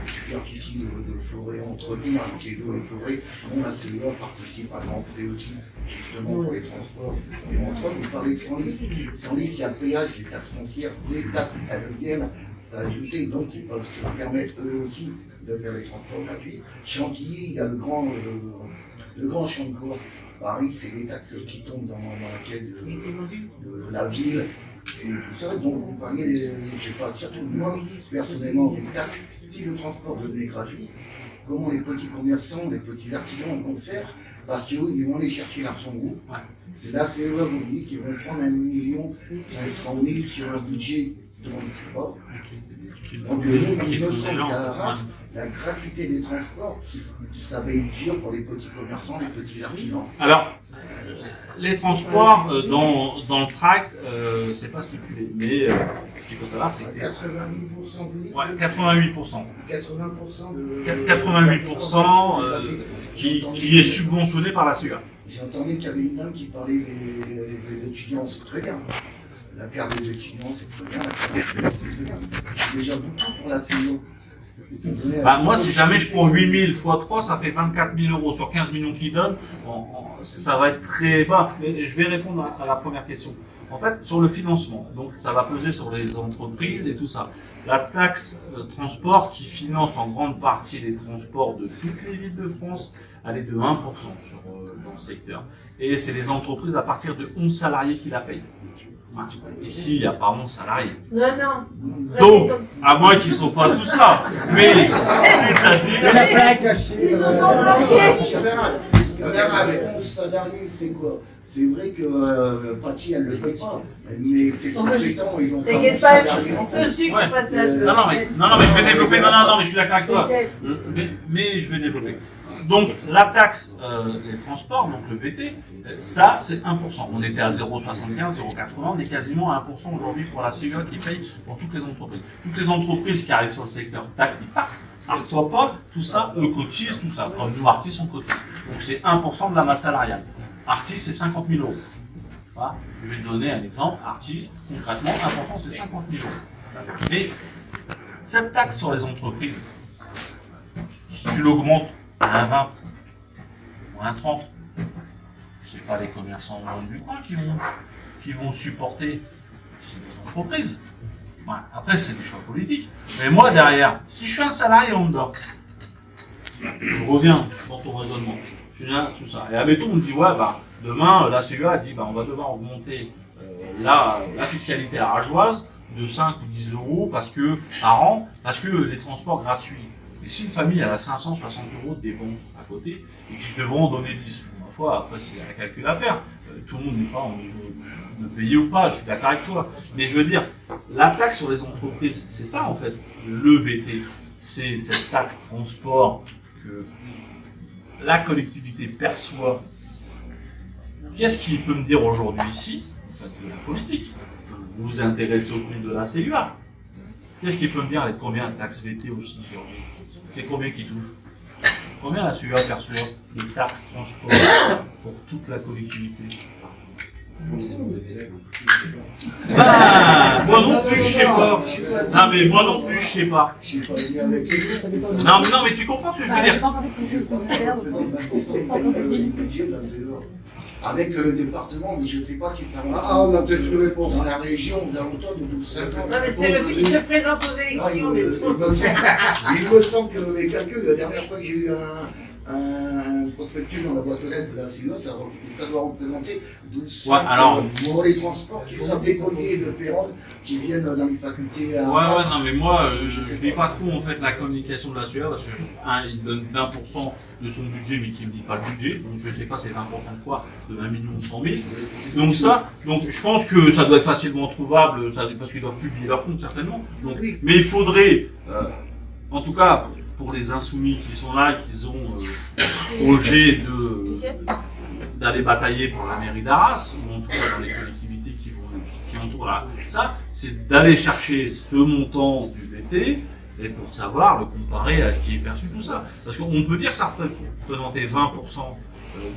superficie de forêt entretenue avec les eaux et forêts. Bon, la CEA participe à grand prix aussi, justement pour les transports. Et entre autres, vous parlez de Senlis. Senlis, il y a le péage, les taxes foncières, les taxes italiennes, ça a ajouté. Donc, ils peuvent se permettre eux aussi de faire les transports gratuits. Chantilly, il y a le grand champ de course. Paris, c'est les taxes qui tombent dans laquelle de la ville et tout ça. Donc vous parliez des, je sais pas, surtout moi, personnellement, des taxes, si le transport devenait gratuit, comment les petits commerçants, les petits artisans vont faire? Parce qu'ils vont aller chercher l'argent gros. C'est là, c'est eux aujourd'hui qui vont prendre 1 500 000 sur un budget de transport. Donc il me semble qu'à la race, la gratuité des transports, ça va être dur pour les petits commerçants, les petits artisans. Alors, les transports dans le tract, c'est pas stipulé, mais ce qu'il faut savoir, c'est que 88%, vous dites, ouais, 88%. 80% de 88% qui est subventionné par la CEA. J'entendais qu'il y avait une dame qui parlait des étudiants, c'est très bien. La carte des étudiants, c'est très bien. La carte des étudiants, c'est très bien. C'est déjà beaucoup pour la CEA. Bah, moi, si jamais je prends 8000 x 3, ça fait 24 000 euros sur 15 millions qu'ils donnent. Ça va être très bas. Mais je vais répondre à la première question. En fait, sur le financement, donc ça va peser sur les entreprises et tout ça. La taxe transport qui finance en grande partie les transports de toutes les villes de France, elle est de 1% dans le secteur. Et c'est les entreprises à partir de 11 salariés qui la payent. Ici, il n'y a pas 11 salariés. Non, non. Donc, à moins qu'ils ne soient pas tous là. Mais, c'est-à-dire... Ils en sont bloqués. Avec 11 salariés, c'est quoi? C'est vrai que Paty, elle ne le paye pas. Mais c'est sous-traitants, ils ont pas de salariés. Ce sucre Ouais. au passage. Non, mais je vais développer. Non, mais je suis d'accord avec toi. Mais je vais développer. Donc, la taxe des transports, donc le VT, ça, c'est 1%. On était à 0,75, 0,80, on est quasiment à 1% aujourd'hui pour la CEA qui paye pour toutes les entreprises. Toutes les entreprises qui arrivent sur le secteur taxe, ils partent. Artois pas, tout ça, eux cotisent, tout ça. Comme nous, artistes, on cotise. Donc, c'est 1% de la masse salariale. Artiste, c'est 50 000 euros. Voilà. Je vais te donner un exemple. Artiste, concrètement, 1%, c'est 50 000 euros. Mais cette taxe sur les entreprises, si tu l'augmentes à un 20 ou à un 30, c'est pas les commerçants du coin qui vont supporter, c'est les entreprises. Ouais. Après, c'est des choix politiques. Mais moi, derrière, si je suis un salarié lambda, je reviens dans ton raisonnement. Je viens tout ça. Et admettons, on me dit, ouais, bah, demain, la CEA dit, bah, on va devoir augmenter la fiscalité arageoise de 5 ou 10 euros par an, parce que les transports gratuits. Et si une famille elle a 560 euros de dépenses à côté, et que je devrais en donner 10, ma foi, après c'est un calcul à faire. Tout le monde n'est pas en mesure de payer ou pas, je suis d'accord avec toi. Mais je veux dire, la taxe sur les entreprises, c'est ça en fait. Le VT, c'est cette taxe transport que la collectivité perçoit. Qu'est-ce qu'il peut me dire aujourd'hui ici, en fait, de la politique? Vous vous intéressez au prix de la CEA. Qu'est-ce qu'il peut me dire avec combien de taxes VT aussi, Georges? C'est combien qui touche? Combien la CEA perçoit les taxes transport pour toute la collectivité? Ah, moi non plus, je sais pas. Non, mais moi non plus, je sais pas. Je suis pas venu avec eux. Non, mais tu comprends ce que je veux dire? Le budget de la CEA. Avec le département, mais je ne sais pas si ça va. Ah, on a peut-être une réponse. Dans la région, aux alentours de 12-5 ans. Non, mais c'est le fait qu'il se présente aux élections. Ah, il me semble que les calculs, la dernière fois que j'ai eu un prospectus dans la boîte aux lettres de la CEA, ça doit représenter 12 Ouais, alors. pour les transports, qui sont des colliers de Perron qui viennent dans les facultés à. Ouais, non, mais moi, je n'ai pas trop en fait la communication de la CEA parce que, il donne 20% de son budget, mais qui ne me dit pas le budget, donc je ne sais pas c'est 20% de quoi, de 20 millions ou 100 000. Donc je pense que ça doit être facilement trouvable, parce qu'ils doivent publier leur compte certainement. Donc, mais il faudrait, en tout cas, pour les insoumis qui sont là, qui ont projet d'aller batailler pour la mairie d'Arras, ou en tout cas dans les collectivités qui entourent ça, c'est d'aller chercher ce montant du VT et pour savoir le comparer à ce qui est perçu tout ça. Parce qu'on peut dire que ça représentait 20%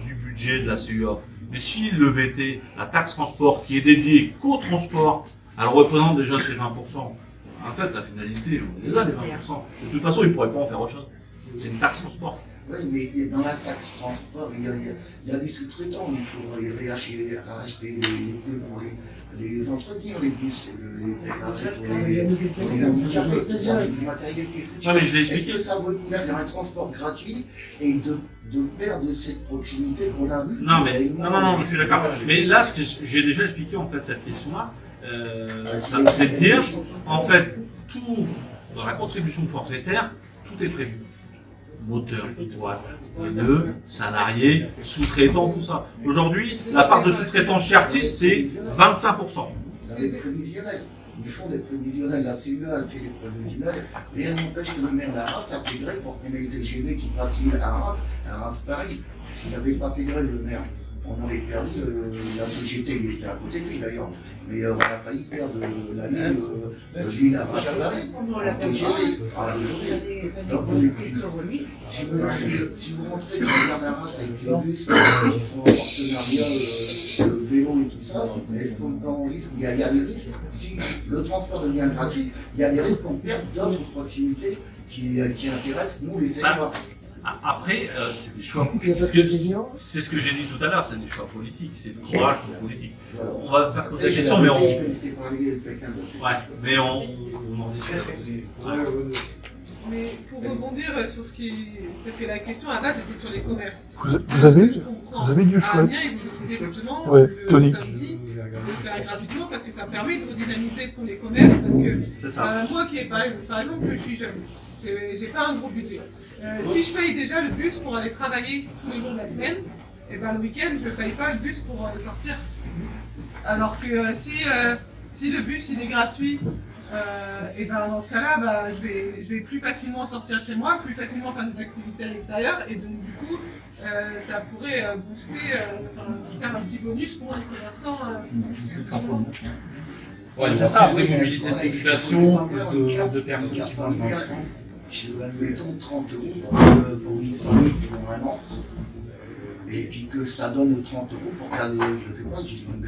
du budget de la CEA. Mais si le VT, la taxe transport qui est dédiée qu'au transport, elle représente déjà ces 20%. En fait, la finalité, on est déjà les 20%. De toute façon, ils ne pourraient pas en faire autre chose. C'est une taxe transport. Oui, mais dans la taxe transport, il y a des sous-traitants. Il faudrait racheter pour les entretenir, les bus, les pour les handicapés. C'est du matériel qui est Non, mais je l'ai Est-ce expliqué. que ça vaut le coup de faire un transport gratuit et de perdre cette proximité qu'on a Non, non, je suis d'accord. Mais là, ce que j'ai déjà expliqué en fait cette question-là, c'est de dire, en fait, tout dans la contribution forfaitaire, tout est prévu. Moteur, boîte, pneus, salariés, sous-traitants, tout ça. Aujourd'hui, la part de sous-traitants chez Artis, c'est 25%. Les prévisionnels. Ils font des prévisionnels. La CEA, elle fait des prévisionnels. Rien n'empêche que le maire d'Arras a pégré pour qu'on ait le TGV qui passe l'île à Arras-Paris. S'il n'avait pas pégré le maire, on aurait perdu la CGT, il était à côté de lui d'ailleurs. Mais on n'a pas eu perdre la ligne l'île à Arras-Paris. Si vous rentrez dans le maire d'Arras avec les bus qui sont en partenariat vélo et tout ça, est-ce qu'on risque, il y a des risques, si le transport devient gratuit, il y a des risques qu'on perde d'autres proximités qui intéressent nous les seniors. Après, c'est des choix. C'est ce que j'ai dit tout à l'heure, c'est des choix politiques, c'est du courage politique. Voilà. On va faire poser la question, mais mais on en discute. Mais pour rebondir sur ce qui. Parce que la question à la base était sur les commerces. Vous avez du À chouette. Amiens, ils ont décidé justement Ouais, le tonique. samedi de faire gratuitement parce que ça permet de redynamiser pour les commerces. Parce que moi qui ai par exemple, je suis jeune, j'ai pas un gros budget. Si je paye déjà le bus pour aller travailler tous les jours de la semaine, et ben le week-end je paye pas le bus pour sortir. Alors que si le bus il est gratuit, et ben dans ce cas-là, bah, je vais plus facilement sortir de chez moi, plus facilement faire des activités à l'extérieur, et donc du coup, ça pourrait booster, faire un petit bonus pour les commerçants. Ouais, il y a ça, après mobilité de population, plus de personnes qui vont dans le centre. Admettons 30 € pour une famille pour un an. Et puis que ça donne 30 € pour faire des. Je sais pas,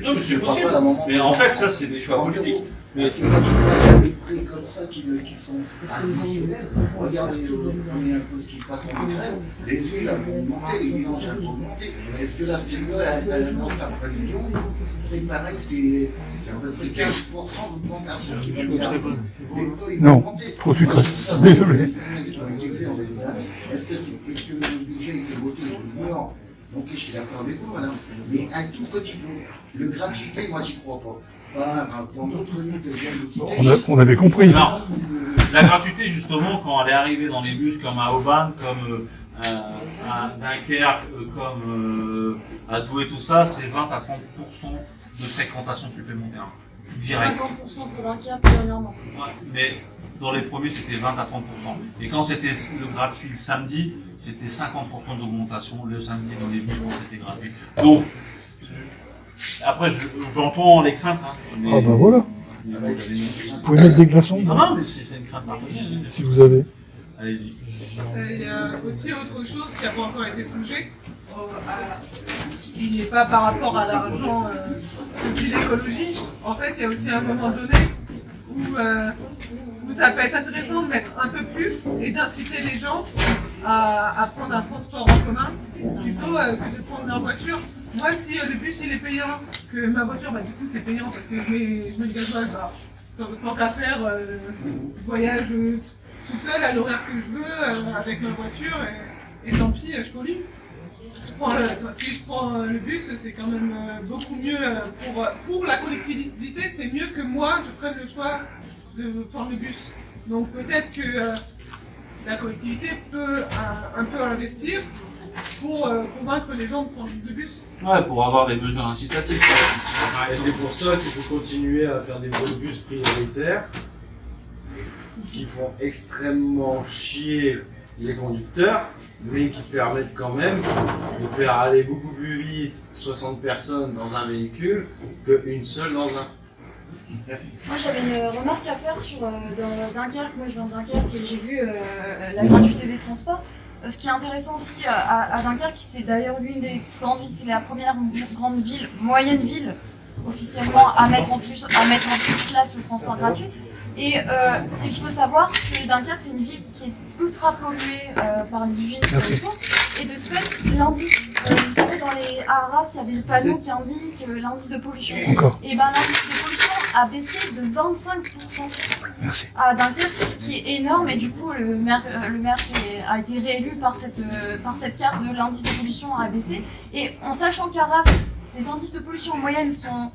Non, mais c'est possible. Mais en fait, ça, c'est des choix politiques. Parce que moi, je crois qu'il y a des prix comme ça qui sont additionnels. Regardez, prenez un peu ce qui se passe en Ukraine. Les huiles elles vont monter, les vidanges elles vont monter. Est-ce que la CEA, elle annonce sa prévision? Et pareil, c'est 15% d'augmentation qui va y arriver. Les taux, ils vont Non, monter. trop tôt. Moi, je dis ça, Désolé. qui ont été en début d'année. Est-ce que le budget était voté? Je dis non. Donc je suis d'accord avec vous, madame. Mais un tout petit peu. Le gratuité, moi, j'y crois pas. Dans d'autres villes que je viens de citer, On avait compris. Non. La gratuité, justement, quand elle est arrivée dans les bus comme à Aubagne, comme à Dunkerque, comme à Douai, tout ça, c'est 20 à 30% de fréquentation supplémentaire. Direct. 50% pour Dunkerque dernièrement. Ouais, mais dans les premiers, c'était 20 à 30%. Et quand c'était le gratuit le samedi, c'était 50% d'augmentation le samedi dans les bus quand c'était gratuit. Donc, après, j'entends les craintes. Mais, Ah bah voilà. mais vous avez- Vous pouvez mettre des glaçons Non, non, mais c'est une crainte partagée. si vous avez. Allez-y. Il y a aussi autre chose qui n'a pas encore été soulevée, qui n'est pas par rapport à l'argent, c'est aussi l'écologie. En fait, il y a aussi un moment donné où ça peut être intéressant de mettre un peu plus et d'inciter les gens à prendre un transport en commun plutôt que de prendre leur voiture. Moi, si le bus il est payant, que ma voiture, bah, du coup c'est payant parce que je mets le gasoil, bah, tant qu'à faire, je voyage toute seule à l'horaire que je veux avec ma voiture et tant pis, je pollue. Si je prends le bus, c'est quand même beaucoup mieux pour la collectivité, c'est mieux que moi je prenne le choix de prendre le bus. Donc peut-être que la collectivité peut un peu investir pour convaincre les gens de prendre le bus. Ouais, pour avoir des mesures incitatives. Et c'est pour ça qu'il faut continuer à faire des bus prioritaires qui font extrêmement chier les conducteurs, mais qui permettent quand même de faire aller beaucoup plus vite 60 personnes dans un véhicule qu'une seule dans un. Moi j'avais une remarque à faire sur dans Dunkerque. Moi je viens de Dunkerque et j'ai vu la gratuité des transports. Ce qui est intéressant aussi à Dunkerque, c'est d'ailleurs l'une des plus grandes villes, c'est la première grande ville, moyenne ville officiellement à mettre en plus place le transport gratuit. Et il faut savoir que Dunkerque c'est une ville qui est ultra polluée par les usines et tout. Et de ce fait, l'indice, vous savez, dans les Arras, il y avait le panneau qui indique l'indice de pollution. Encore. Et ben l'indice de pollution a baissé de 25% Merci. à Dunkerque, ce qui est énorme. Et du coup, le maire a été réélu par cette carte de l'indice de pollution a baissé. Et en sachant qu'Arras, les indices de pollution en moyenne sont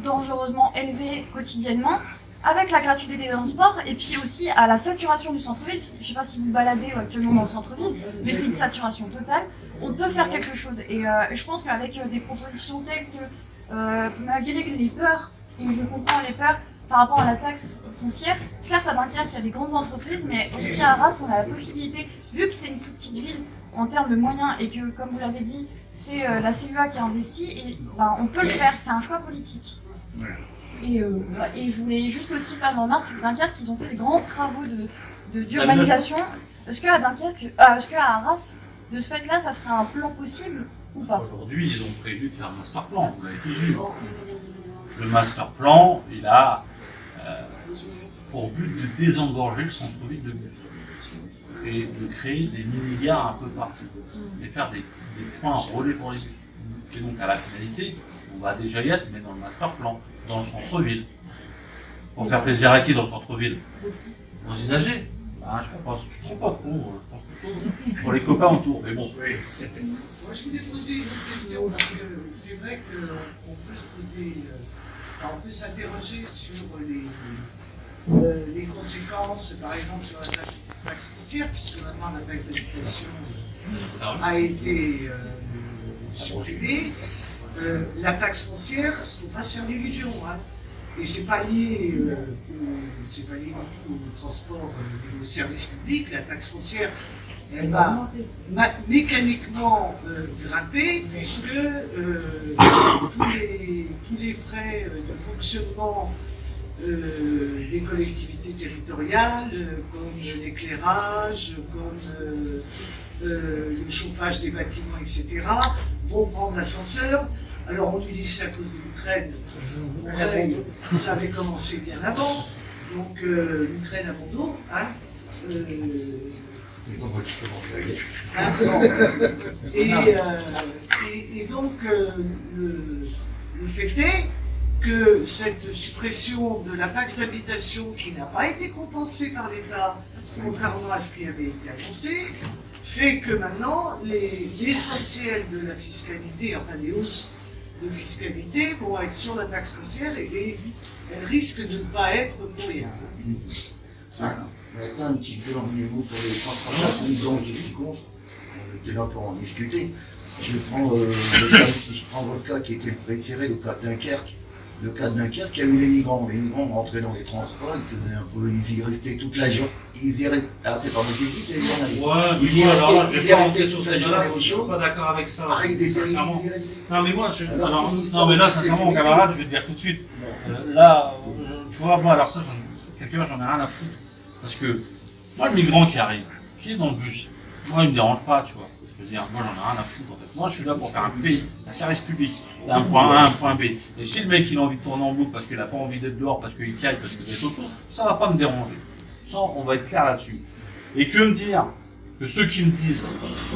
dangereusement élevés quotidiennement, avec la gratuité des transports et puis aussi à la saturation du centre-ville. Je ne sais pas si vous baladez actuellement dans le centre-ville, mais c'est une saturation totale. On peut faire quelque chose et je pense qu'avec des propositions telles que, malgré les peurs, et je comprends les peurs par rapport à la taxe foncière, certes à Dunkerque il y a des grandes entreprises, mais aussi à Arras on a la possibilité, vu que c'est une plus petite ville en termes de moyens et que, comme vous l'avez dit, c'est la CEA qui a investi, et ben, on peut le faire, c'est un choix politique. Et je voulais juste aussi faire une remarque, c'est que Dunkerque, ils ont fait des grands travaux d'urbanisation. Est-ce qu'à Arras, de ce fait-là, ça serait un plan possible ou pas? Aujourd'hui, ils ont prévu de faire un master plan, vous l'avez tous vu. Le master plan, il a pour but de désengorger le centre-ville de bus. Et de créer des mini-gares un peu partout. Et faire des points relais pour les bus. Et donc, à la finalité, on va déjà y être, mais dans le master plan, dans le centre-ville. Pour faire plaisir à qui dans le centre-ville? Aux usagers. Ah, je ne prends pas trop, je pense plutôt pour les copains autour, mais bon. Moi, je voulais poser une autre question, parce que c'est vrai qu'on peut se poser, on peut s'interroger sur les conséquences, par exemple, sur la taxe foncière, puisque maintenant la taxe d'habitation a été supprimée. La taxe foncière, il ne faut pas se faire d'illusions, hein. Et c'est pas lié, c'est pas lié du tout au transport et au service public. La taxe foncière, elle va mécaniquement grimper, puisque tous les frais de fonctionnement des collectivités territoriales, comme l'éclairage, comme le chauffage des bâtiments, etc., vont prendre l'ascenseur. Alors on nous dit que c'est à cause de l'Ukraine. Ça avait commencé bien avant. Donc l'Ukraine a mon dos. Hein, et donc le fait est que cette suppression de la taxe d'habitation, qui n'a pas été compensée par l'État, contrairement à ce qui avait été annoncé, fait que maintenant l'essentiel de la fiscalité, enfin les hausses de fiscalité vont être sur la taxe foncière et elles risquent de ne pas être pour rien. Maintenant, un petit peu en niveau pour les transporteurs, dont je suis contre, on était là pour en discuter. Je prends votre cas qui était le préféré, le cas de Dunkerque. Le cas de Dunkerque, il y a eu les migrants. Les migrants rentraient dans les transports, ils y restaient toute la journée. Ils y restaient. Ah, c'est pas moi qui le dis, c'est les gens. Ouais, ils y restaient toute la journée au je suis chaud. pas d'accord avec ça. Pareil, des Sincèrement. Non, mais moi, non, mais là, sincèrement, mon camarade, je vais te dire tout de suite. Là, tu vois, moi, alors ça, quelque part, j'en ai rien à foutre. Parce que, moi, le migrant qui arrive, qui est dans le bus, moi, il me dérange pas, tu vois. C'est-à-dire, moi, j'en ai rien à foutre, en fait. Moi, je suis là pour faire un pays, un service public, d'un point A à un point B. Et si le mec, il a envie de tourner en boucle parce qu'il a pas envie d'être dehors, parce qu'il caille, parce qu'il fait autre chose, ça va pas me déranger. Ça, on va être clair là-dessus. Et que me dire que ceux qui me disent,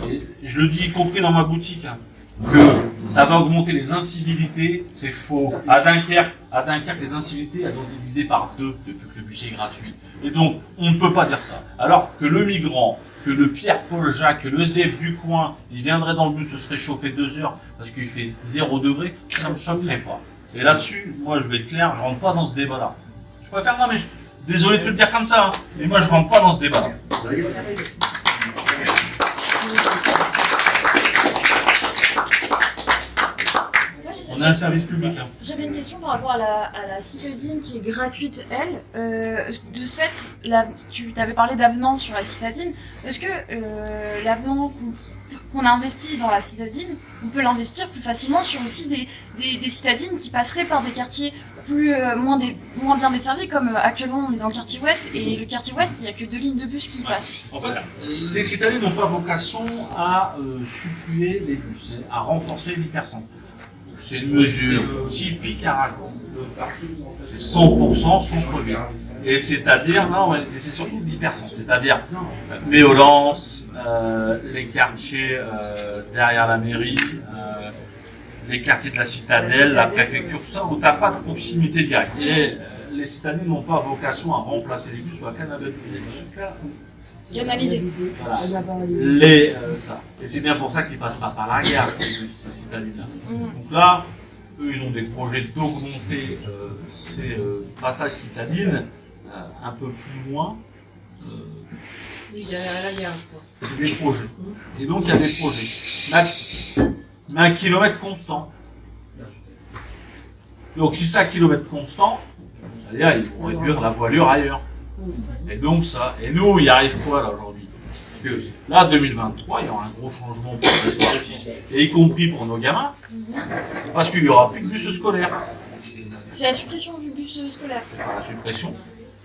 et je le dis y compris dans ma boutique, hein, que ça va augmenter les incivilités, c'est faux. À Dunkerque, les incivilités, elles ont été divisées par 2 depuis que le bus est gratuit. Et donc, on ne peut pas dire ça. Alors que le migrant, que le Pierre, Paul, Jacques, que le SDF du coin, il viendrait dans le bus se réchauffer 2 heures parce qu'il fait 0 degré, ça me choquerait pas. Et là-dessus, moi, je vais être clair, je rentre pas dans ce débat-là. Je préfère, non mais, désolé de te le dire comme ça, hein, mais moi, je rentre pas dans ce débat-là. On a un service public. Hein. J'avais une question par rapport à la citadine qui est gratuite, elle. De ce fait, tu t'avais parlé d'avenant sur la citadine. Est-ce que l'avenant qu'on a investi dans la citadine, on peut l'investir plus facilement sur aussi des citadines qui passeraient par des quartiers moins bien desservis, comme actuellement on est dans le quartier ouest, et le quartier ouest, il n'y a que 2 lignes de bus qui y passent. En fait, les citadines n'ont pas vocation à suppléer les bus, à renforcer l'hypercentre. c'est une mesure typique Aragon. C'est 100% sans produit. Et c'est-à-dire, non, et c'est surtout de l'hypercentre. C'est-à-dire, Méolance, les quartiers derrière la mairie, les quartiers de la citadelle, la préfecture, tout ça, où tu n'as pas de proximité directe. Et les citadines n'ont pas vocation à remplacer les bus ou à canaliser. Canalisé. Voilà. Ça. Et c'est bien pour ça qu'ils ne passent pas par la gare, ces citadines-là. Donc là, eux, ils ont des projets d'augmenter ces passages citadines un peu plus loin. Oui, derrière la gare, quoi. C'est des projets. Et donc, il y a des projets. Mais à kilomètre constant. Donc, si c'est à kilomètre constant, c'est-à-dire ils vont réduire la voilure ailleurs. Et donc ça, et nous, il arrive quoi là aujourd'hui? Parce que là, 2023, il y aura un gros changement pour les sportifs, et y compris pour nos gamins, parce qu'il n'y aura plus de bus scolaires. C'est la suppression du bus scolaire. C'est pas la suppression,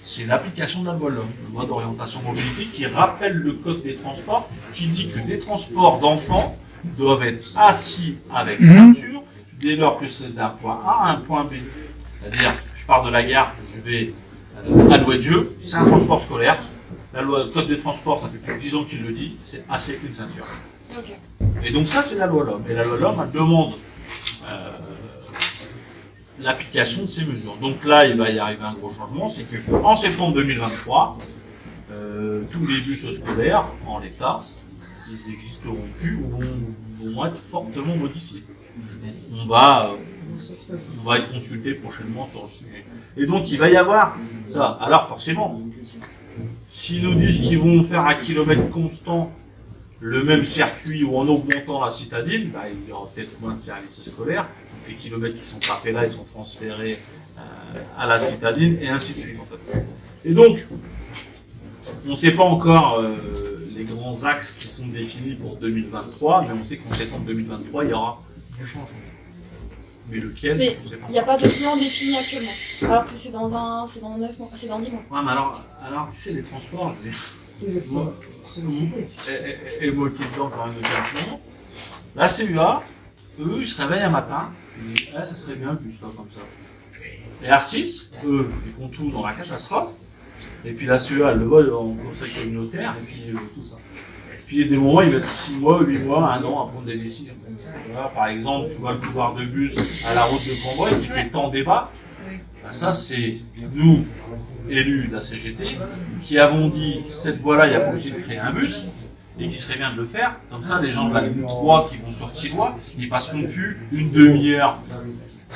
c'est l'application de la loi LOM, la loi d'orientation mobilité, qui rappelle le code des transports, qui dit que des transports d'enfants doivent être assis avec ceinture, dès lors que c'est d'un point A à un point B. C'est-à-dire, je pars de la gare, je vais à Louet-de-Jeu, c'est un transport scolaire. La loi code des transports, ça fait plus de 10 ans qu'il le dit, c'est assis avec une ceinture. Ok. Et donc ça, c'est la loi LOM. Et la loi LOM, elle demande l'application de ces mesures. Donc là, il va y arriver un gros changement, c'est que en septembre 2023, tous les bus scolaires, en l'état, ils n'existeront plus ou vont être fortement modifiés. On va être consulté prochainement sur le sujet. Et donc il va y avoir ça. Alors forcément, s'ils nous disent qu'ils vont faire à kilomètre constant le même circuit ou en augmentant la citadine, bah, il y aura peut-être moins de services scolaires. Les kilomètres qui sont pas faits là, ils sont transférés à la citadine et ainsi de suite en fait. Et donc, on ne sait pas encore les grands axes qui sont définis pour 2023, mais on sait qu'en septembre 2023, il y aura du changement. Mais lequel? Mais il n'y a pas de plan défini actuellement. Alors que c'est dans 9 mois, c'est dans 10 mois. Ouais, mais alors tu sais, les transports, et moi qui est dedans quand même depuis un moment, la CUA, eux, ils se réveillent un matin, ils disent, ça serait bien le bus là, comme ça. Et Artis, eux, ils font tout dans la catastrophe, et puis la CUA, elle le voit en conseil communautaire, et puis tout ça. Puis il y a des moments, ils mettent 6 mois, 8 mois, 1 an à prendre des décisions. Voilà, par exemple, tu vois le couloir de bus à la route de Cambrai qui fait tant débat. Ben ça, c'est nous, élus de la CGT, qui avons dit cette voie-là, il y a possible de créer un bus, et qu'il serait bien de le faire. Comme ça, les gens de la ligne 3 qui vont sur Tilloy, ils passeront plus une demi-heure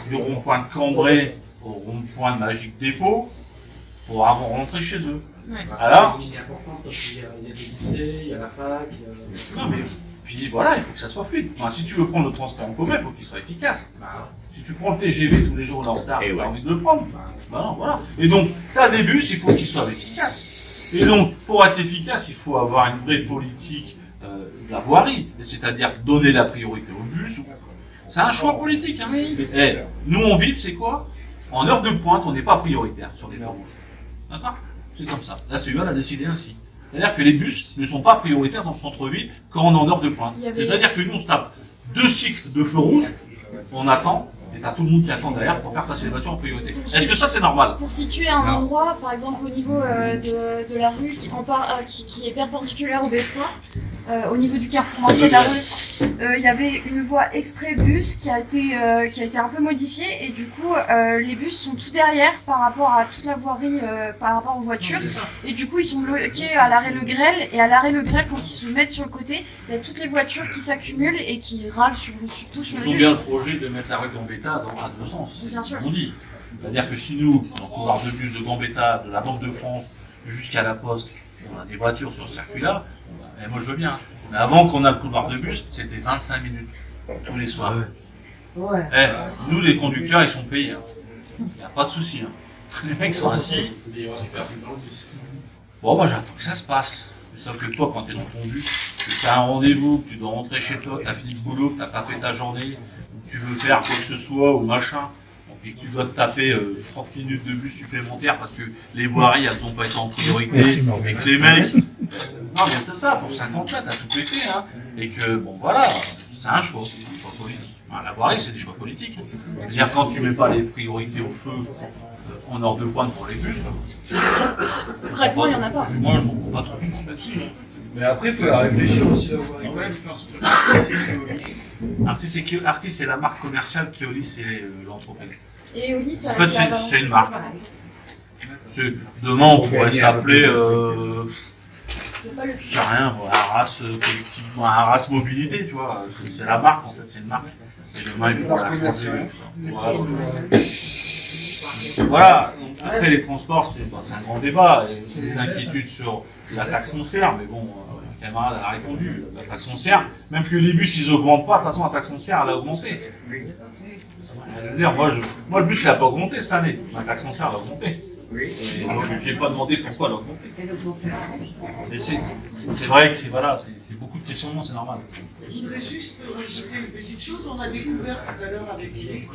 du rond-point de Cambrai au rond-point de Magique Dépôt pour rentrer chez eux. Ouais. Alors, il est important parce qu'il y a des lycées, il y a la fac. non mais puis voilà, il faut que ça soit fluide. Enfin, si tu veux prendre le transport en commun, il faut qu'il soit efficace. Si tu prends le TGV tous les jours là en retard, tu as envie de le prendre. Bah non, voilà. Et donc, tu as des bus, il faut qu'ils soient efficaces. Et donc, pour être efficace, il faut avoir une vraie politique de la voirie, c'est-à-dire donner la priorité aux bus. C'est un choix politique. Hein. Oui. Et nous, on vit, c'est quoi? En heure de pointe, on n'est pas prioritaire sur les feux rouges. D'accord? C'est comme ça. La CUA a décidé ainsi. C'est-à-dire que les bus ne sont pas prioritaires dans le centre-ville quand on est en heure de pointe. C'est-à-dire que nous, on se tape 2 cycles de feux rouges, on attend, et t'as tout le monde qui attend derrière pour faire passer les voitures en priorité. Est-ce que ça, c'est normal? Pour situer un endroit, par exemple au niveau de la rue qui est perpendiculaire au B3, au niveau du carrefour entier de la rue, il y avait une voie exprès bus qui a été un peu modifiée et du coup les bus sont tout derrière par rapport à toute la voirie, par rapport aux voitures. Et du coup ils sont bloqués à l'arrêt Le Grêle et à l'arrêt Le Grêle quand ils se mettent sur le côté, il y a toutes les voitures qui s'accumulent et qui râlent surtout sur les Ils ont bus. bien le projet de mettre la rue Gambetta à 2 sens. Bien sûr. On dit. C'est-à-dire que si nous, dans le couloir de bus de Gambetta, de la Banque de France jusqu'à la Poste, on a des voitures sur ce circuit-là, et moi je veux bien. Mais avant qu'on a le couloir de bus, c'était 25 minutes tous les soirs. Ouais. Nous, les conducteurs, ils sont payés. Il n'y a pas de souci. Les mecs sont assis. Mais il y aura personne dans le bus. Bon, moi j'attends que ça se passe. Sauf que toi, quand tu es dans ton bus, que tu as un rendez-vous, que tu dois rentrer chez toi, que tu as fini le boulot, que tu n'as pas fait ta journée, que tu veux faire quoi que ce soit ou machin, et que tu dois te taper 30 minutes de bus supplémentaires parce que les voiries, elles n'ont pas été en priorité, et que les mecs... Non, mais c'est ça, pour 50 ans, t'as tout pété, hein. Et que, bon, voilà, c'est un choix politique. La voirie, c'est des choix politiques. C'est-à-dire quand tu mets pas les priorités au feu en heure de pointe pour les bus, Concrètement, il n'y en a pas. moi je ne comprends pas trop. Mais après, il faut la réfléchir aussi. Artis, c'est la marque commerciale, Keolis, c'est l'entreprise. Et Oli, ça En fait, c'est une marque. Demain, on pourrait s'appeler, je sais rien, Arras collective, Arras mobilité, tu vois. C'est la marque, en fait, c'est une marque. Et demain, il pourra la changer. Voilà. Donc, après, les transports, c'est un grand débat. C'est des inquiétudes sur la taxe foncière, mais bon, le camarade a répondu. La taxe foncière, même que les bus, ils augmentent pas, de toute façon, la taxe foncière, elle a augmenté. Je veux dire, moi, le bus, il n'a pas augmenté cette année. La taxe foncière, elle a augmenté. Et donc, je n'ai pas demandé pourquoi elle a augmenté. Mais c'est vrai que c'est beaucoup de questionnements, c'est normal. Je voudrais juste rajouter une petite chose. On a découvert tout à l'heure avec Eric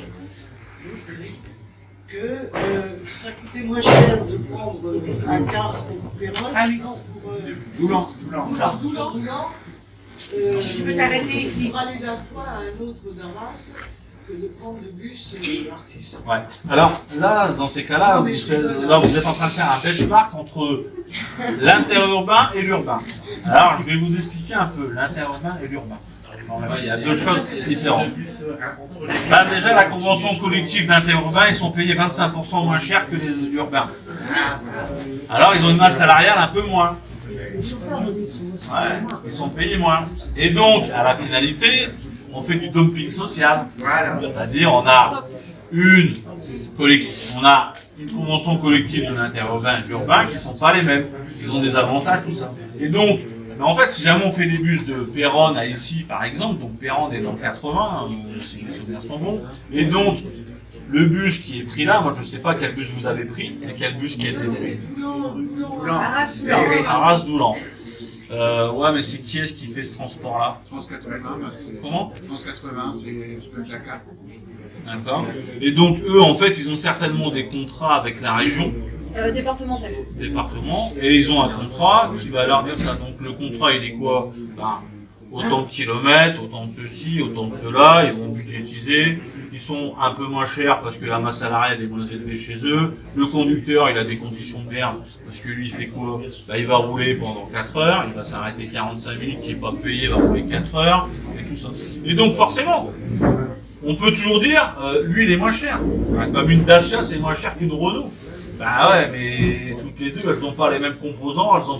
que ça coûtait moins cher de prendre un car pour Péronne pour Doulan. Tu peux t'arrêter ici. Pour aller d'un point à un autre d'Arras que de prendre le bus Artis. Ouais. Alors là, dans ces cas-là, vous êtes en train de faire un benchmark entre l'interurbain et l'urbain. Alors, je vais vous expliquer un peu l'interurbain et l'urbain. Il y a deux choses différentes. Déjà, la convention collective d'interurbain, ils sont payés 25% moins cher que les urbains. Alors, ils ont une masse salariale un peu moins. Ouais, ils sont payés moins. Et donc, à la finalité, on fait du dumping social. C'est-à-dire, on a une convention collective de l'interurbain et de l'urbain qui ne sont pas les mêmes. Ils ont des avantages, tout ça. Et donc, mais en fait, si jamais on fait des bus de Péronne à Issy, par exemple, donc Péronne est dans 80, si mes souvenirs sont bons, et donc, le bus qui est pris là, moi je ne sais pas quel bus vous avez pris, c'est quel bus qui a été pris. Arras-Doulan. Ouais, mais c'est qui est-ce qui fait ce transport-là? France 80, Comment? France 80, c'est la carte. D'accord. Et donc, eux, en fait, ils ont certainement des contrats avec la région. Départemental. Département, et ils ont un contrat qui va leur dire ça. Donc le contrat, il est quoi? Autant de kilomètres, autant de ceci, autant de cela, ils vont budgétiser, ils sont un peu moins chers parce que la masse salariale est moins élevée chez eux, le conducteur, il a des conditions de merde, parce que lui, il fait quoi? Il va rouler pendant 4 heures, il va s'arrêter 45 minutes, qui n'est pas payé, il va rouler 4 heures, et tout ça. Et donc forcément, on peut toujours dire, lui, il est moins cher. Comme une Dacia, c'est moins cher qu'une Renault. Bah ouais, mais toutes les deux, elles n'ont pas les mêmes composants, elles sont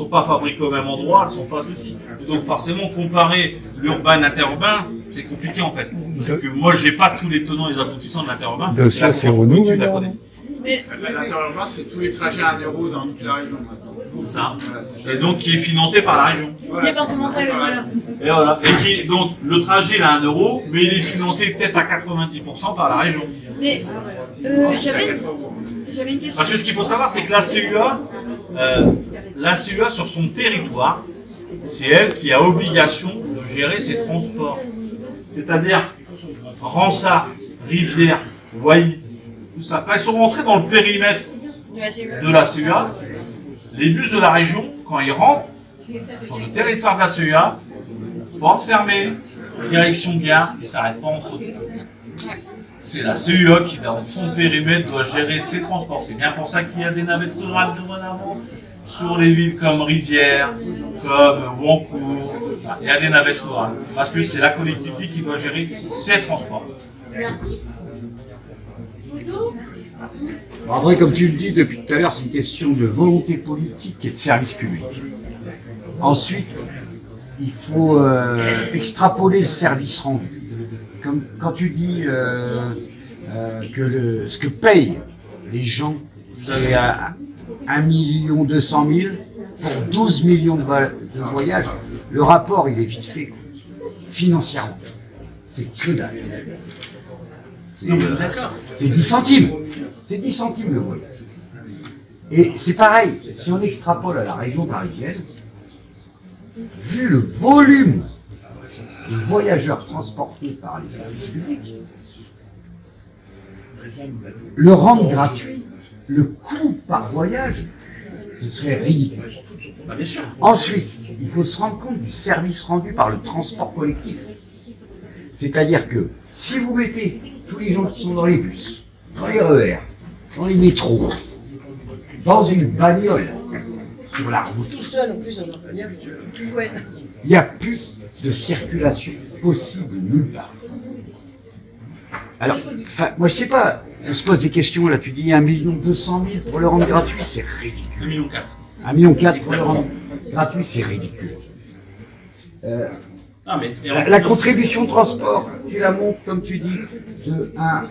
pas fabriquées au même endroit, elles sont pas ceci. Donc forcément, comparer l'urbain et l'interurbain, c'est compliqué en fait. Parce que moi, j'ai pas tous les tenants et les aboutissants de l'interurbain. Dacia, c'est Renault, tu la connais. Mais L'interurbain, c'est tous les trajets à 1 euro dans toute la région. C'est ça. Et donc qui est financé par la région. départemental, voilà. Et voilà. Et donc le trajet il a 1 euro, mais il est financé peut-être à 90% par la région. Mais j'avais une question. Parce que ce qu'il faut savoir, c'est que la CUA sur son territoire, c'est elle qui a obligation de gérer ses transports. C'est-à-dire Ransard, Rivière, Voilly, tout ça. Quand ils sont rentrés dans le périmètre de la CUA, les bus de la région, quand ils rentrent sur le territoire de la CUA, porte fermée, direction gare, ils ne s'arrêtent pas entre eux. C'est la CUA qui, dans son périmètre, doit gérer ses transports. C'est bien pour ça qu'il y a des navettes rurales dorénavant sur les villes comme Rivière, comme Wancourt. Il y a des navettes rurales. Parce que c'est la collectivité qui doit gérer ses transports. André, comme tu le dis depuis tout à l'heure, c'est une question de volonté politique et de service public. Ensuite, il faut extrapoler le service rendu. Comme quand tu dis que ce que payent les gens, c'est 1 200 000 pour 12 millions de voyages, le rapport il est vite fait, quoi. Financièrement. C'est que dalle. C'est 10 centimes. C'est 10 centimes le voyage. Et c'est pareil, si on extrapole à la région parisienne, vu le volume de voyageurs transportés par les services publics, le rendre gratuit, le coût par voyage, ce serait ridicule. Ensuite, il faut se rendre compte du service rendu par le transport collectif. C'est-à-dire que si vous mettez tous les gens qui sont dans les bus, dans les RER, dans les métros, dans une bagnole, sur la route, Tout seul en plus, alors. Ouais. il n'y a plus de circulation possible nulle part. Alors, moi je sais pas, je se pose des questions là, tu dis 1 200 000 pour le rendre gratuit, c'est ridicule. 1,4 million. 1,4 million pour le rendre gratuit, c'est ridicule. Ah, mais, La contribution de transport, tu la montes, comme tu dis, de 1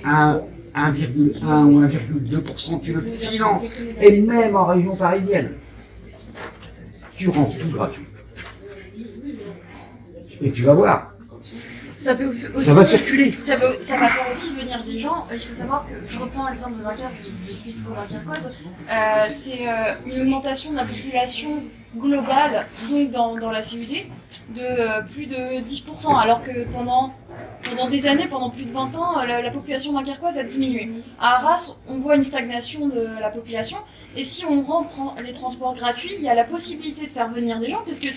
à 1,1 ou 1,2%, tu le finances, et même en région parisienne, tu rends tout gratuit. Et tu vas voir, Ça peut aussi, ça va circuler. Ça va faire aussi venir des gens. Il faut savoir que, je reprends l'exemple de Dunkerque, parce que je suis toujours dunkerquoise, c'est une augmentation de la population globale, donc dans la CUD, de plus de 10%, alors que pendant des années, pendant plus de 20 ans, la population dunkerquoise a diminué. À Arras, on voit une stagnation de la population, et si on rend les transports gratuits, il y a la possibilité de faire venir des gens, puisque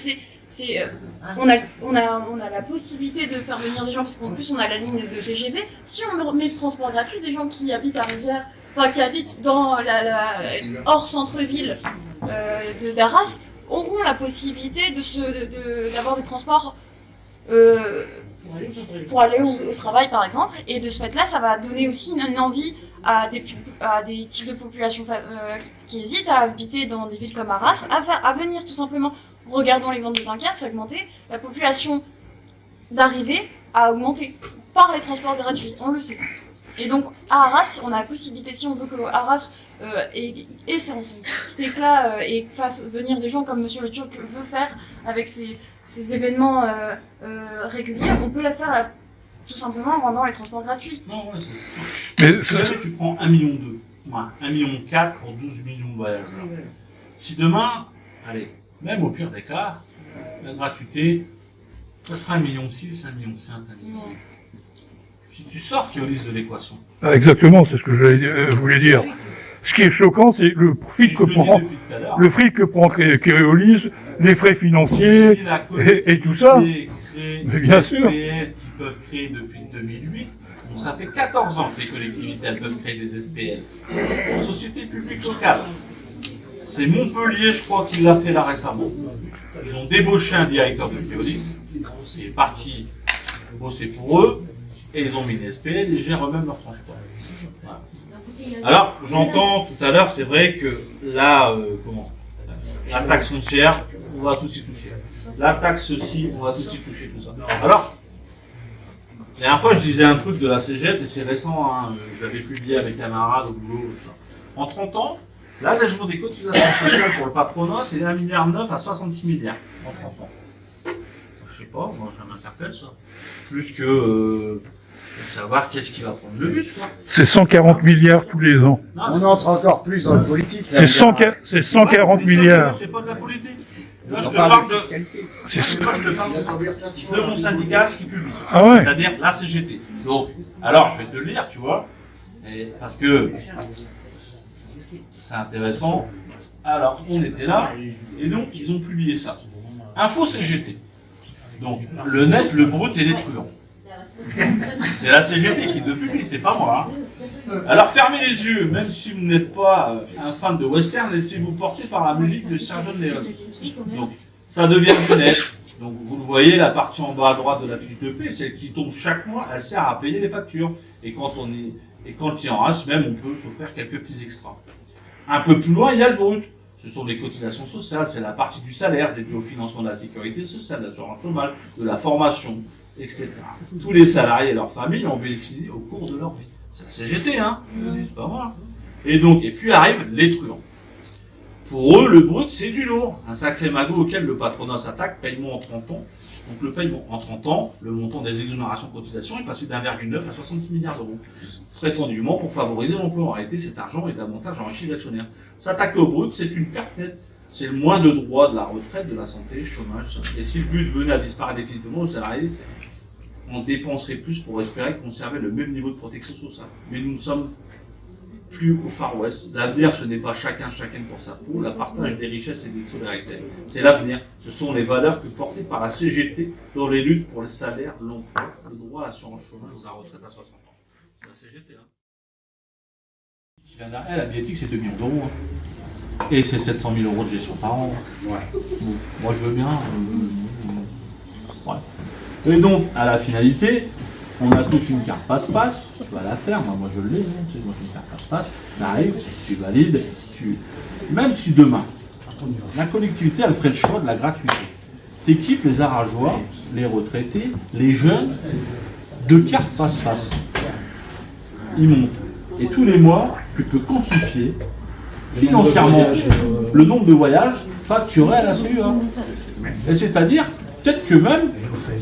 on a la possibilité de faire venir des gens, parce qu'en plus on a la ligne de TGV. Si on met le transport gratuit, des gens qui habitent à Rivière, enfin qui habitent dans hors centre-ville d'Arras, auront la possibilité d'avoir des transports pour aller au travail par exemple, et de ce fait-là, ça va donner aussi une envie à des types de populations qui hésitent à habiter dans des villes comme Arras, à venir tout simplement. Regardons l'exemple de Dunkerque, ça a augmenté, la population d'arrivée a augmenté par les transports gratuits, on le sait. Et donc à Arras, on a la possibilité, si on veut que Arras ait son petit éclat et fasse venir des gens comme Monsieur le Turc veut faire avec ces événements réguliers, on peut la faire tout simplement en rendant les transports gratuits. Non, ouais, c'est ça. Mais Si jamais tu prends 1,2 million, 1,4 million pour 12 millions de voyageurs. Si demain, allez, même au pire des cas, la gratuité, ça sera 1,6 million, 1,5 million, 1,5 million. Si tu sors Keolis de l'équation. Ah, exactement, c'est ce que je voulais dire. Ce qui est choquant, c'est le fric que prend Keolis, les frais financiers et tout ça. Mais bien sûr. SPL qui peuvent créer depuis 2008. Donc ça fait 14 ans que les collectivités elles peuvent créer des SPL. Sociétés publiques locales. C'est Montpellier, je crois, qui l'a fait là récemment. Ils ont débauché un directeur de Keolis. Il est parti bosser pour eux. Et ils ont mis une SPL et gèrent eux-mêmes leur transport. Voilà. Alors, j'entends tout à l'heure, c'est vrai que là, la taxe foncière, on va tous y toucher. La taxe ceci, on va tous y toucher, tout ça. Alors, la dernière fois, je disais un truc de la CGT, et c'est récent, hein, je l'avais publié avec camarades au boulot, tout ça. En 30 ans, l'allègement des cotisations sociales pour le patronat, c'est 1,9 milliard à 66 milliards en 30 ans. Je sais pas, moi, ça m'interpelle, ça. Plus que... pour savoir qu'est-ce qui va prendre le bus, quoi. C'est 140 milliards tous les ans. On entre encore plus dans la politique. C'est 140 milliards. C'est pas de la politique. Là, je te parle de mon syndicat, ce qui publie. Ah ouais. C'est-à-dire la CGT. Donc, alors, je vais te le lire, tu vois. Parce que c'est intéressant. Alors, on était là, et donc, ils ont publié ça. Info CGT. Donc, le net, le brut et les truands. C'est la CGT qui le publie, c'est pas moi. Hein. Alors fermez les yeux, même si vous n'êtes pas un fan de western, laissez-vous porter par la musique de Sergio Leone. Donc ça devient du net. Donc vous le voyez, la partie en bas à droite de la fiche de paie, celle qui tombe chaque mois, elle sert à payer les factures. Et quand il en reste, même on peut s'offrir quelques petits extras. Un peu plus loin, il y a le brut. Ce sont les cotisations sociales, c'est la partie du salaire dédiée au financement de la sécurité sociale, de l'assurance chômage, de la formation, etc. Tous les salariés et leurs familles en bénéficient au cours de leur vie. C'est la CGT, hein, ils le disent pas moi. Et puis arrivent les truands. Pour eux, le brut, c'est du lourd. Un sacré magot auquel le patronat s'attaque, paiement en 30 ans. Donc le paiement en 30 ans, le montant des exonérations de cotisations est passé d'1,9 à 66 milliards d'euros. Prétendument pour favoriser l'emploi. En réalité, cet argent est davantage enrichi d'actionnaires. S'attaquer au brut, c'est une perte nette. C'est le moins de droits de la retraite, de la santé, chômage. Et si le but venait à disparaître définitivement, le salarié, on dépenserait plus pour espérer conserver le même niveau de protection sociale. Mais nous sommes plus au Far West. L'avenir, ce n'est pas chacun pour sa peau, le partage des richesses et des solidarités. C'est l'avenir. Ce sont les valeurs que portées par la CGT dans les luttes pour les salaires, l'emploi, le droit à l'assurance chômage ou la retraite à 60 ans. C'est la CGT, hein. La billettique, c'est 2 millions d'euros. Hein. Et c'est 700 000 euros de gestion par an. Ouais. Bon, moi, je veux bien. Ouais. Et donc, à la finalité, on a tous une carte passe-passe. Tu vas la faire. Moi je l'ai. Hein. Moi, j'ai une carte passe-passe. Tu arrives, tu valides. Même si demain, la collectivité, elle ferait le choix de la gratuité. T'équipes les arageois, les retraités, les jeunes, de cartes passe-passe. Ils montent. Et tous les mois, tu peux quantifier financièrement le nombre de voyages facturés à la CUA. Et c'est-à-dire, peut-être que même,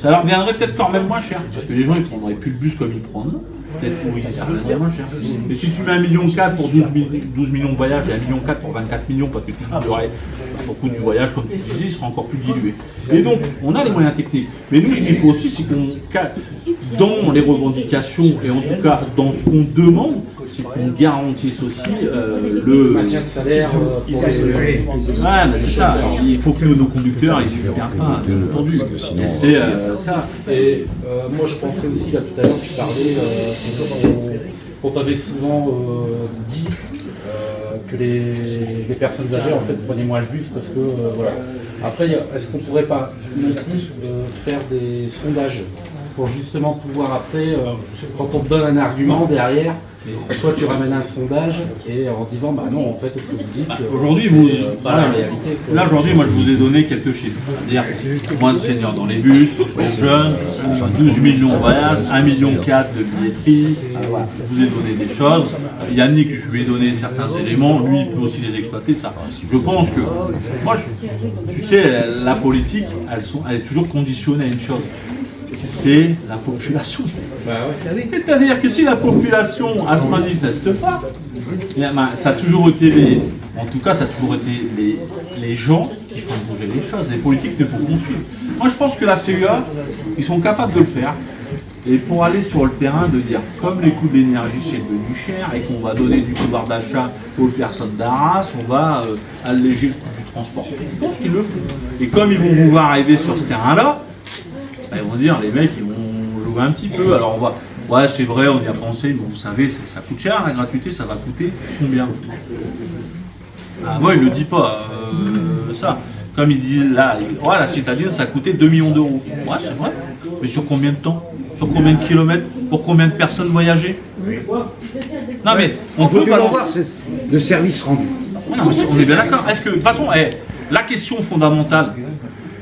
ça leur reviendrait peut-être quand même moins cher. Parce que les gens, ils prendraient plus le bus comme ils prennent. Peut-être oui, ça reviendrait moins cher. Mais si tu mets 1,4 million pour 12 millions de voyages et 1,4 million pour 24 millions, parce que tu diluerais beaucoup du voyage, comme tu disais, il sera encore plus dilué. Et donc, on a les moyens techniques. Mais nous, ce qu'il faut aussi, c'est qu'on, dans les revendications, et en tout cas dans ce qu'on demande, c'est qu'on garantisse aussi le maintien de salaire pour les ouais, mais c'est ça. Il faut que nos conducteurs ils suivent bien pas, bien entendu. Et c'est ça. Et moi je pensais aussi, là tout à l'heure, tu parlais, on t'avait souvent dit que les personnes âgées en fait prenaient moins le bus parce que voilà. Après, est-ce qu'on pourrait pas non plus faire des sondages pour justement pouvoir après, quand on te donne un argument derrière, toi tu ramènes un sondage et en disant bah non en fait ce que vous dites aujourd'hui la réalité là aujourd'hui moi je vous ai donné quelques chiffres, c'est-à-dire moins de seniors dans les bus, les jeunes, 12 millions de voyages, 1,4 million de billetterie, je vous ai donné des choses. Yannick, je lui ai donné certains éléments, lui il peut aussi les exploiter, ça. Je pense que moi tu sais la politique elle est toujours conditionnée à une chose, c'est la population. C'est-à-dire que si la population ne se manifeste pas, ça a toujours été en tout cas ça a toujours été les gens qui font bouger les choses, les politiques ne font qu'on suivre. Moi je pense que la CUA, ils sont capables de le faire. Et pour aller sur le terrain, de dire comme les coûts de l'énergie c'est devenu cher et qu'on va donner du pouvoir d'achat aux personnes d'Arras, on va alléger le coût du transport. Je pense qu'ils le font. Et comme ils vont pouvoir arriver sur ce terrain-là, ils vont dire, les mecs, ils vont jouer un petit peu. Alors on va, ouais, c'est vrai, on y a pensé, mais vous savez, ça coûte cher, la gratuité, ça va coûter combien? Moi, il ne le dit pas, ça. Comme il dit là, ouais, la citadine, ça a coûté 2 millions d'euros. Ouais, c'est vrai. Mais sur combien de temps? Sur combien de kilomètres? Pour combien de personnes voyager? Non, mais on peut pas voir le service rendu. Non, mais on est bien d'accord. Est-ce que, de toute façon, la question fondamentale,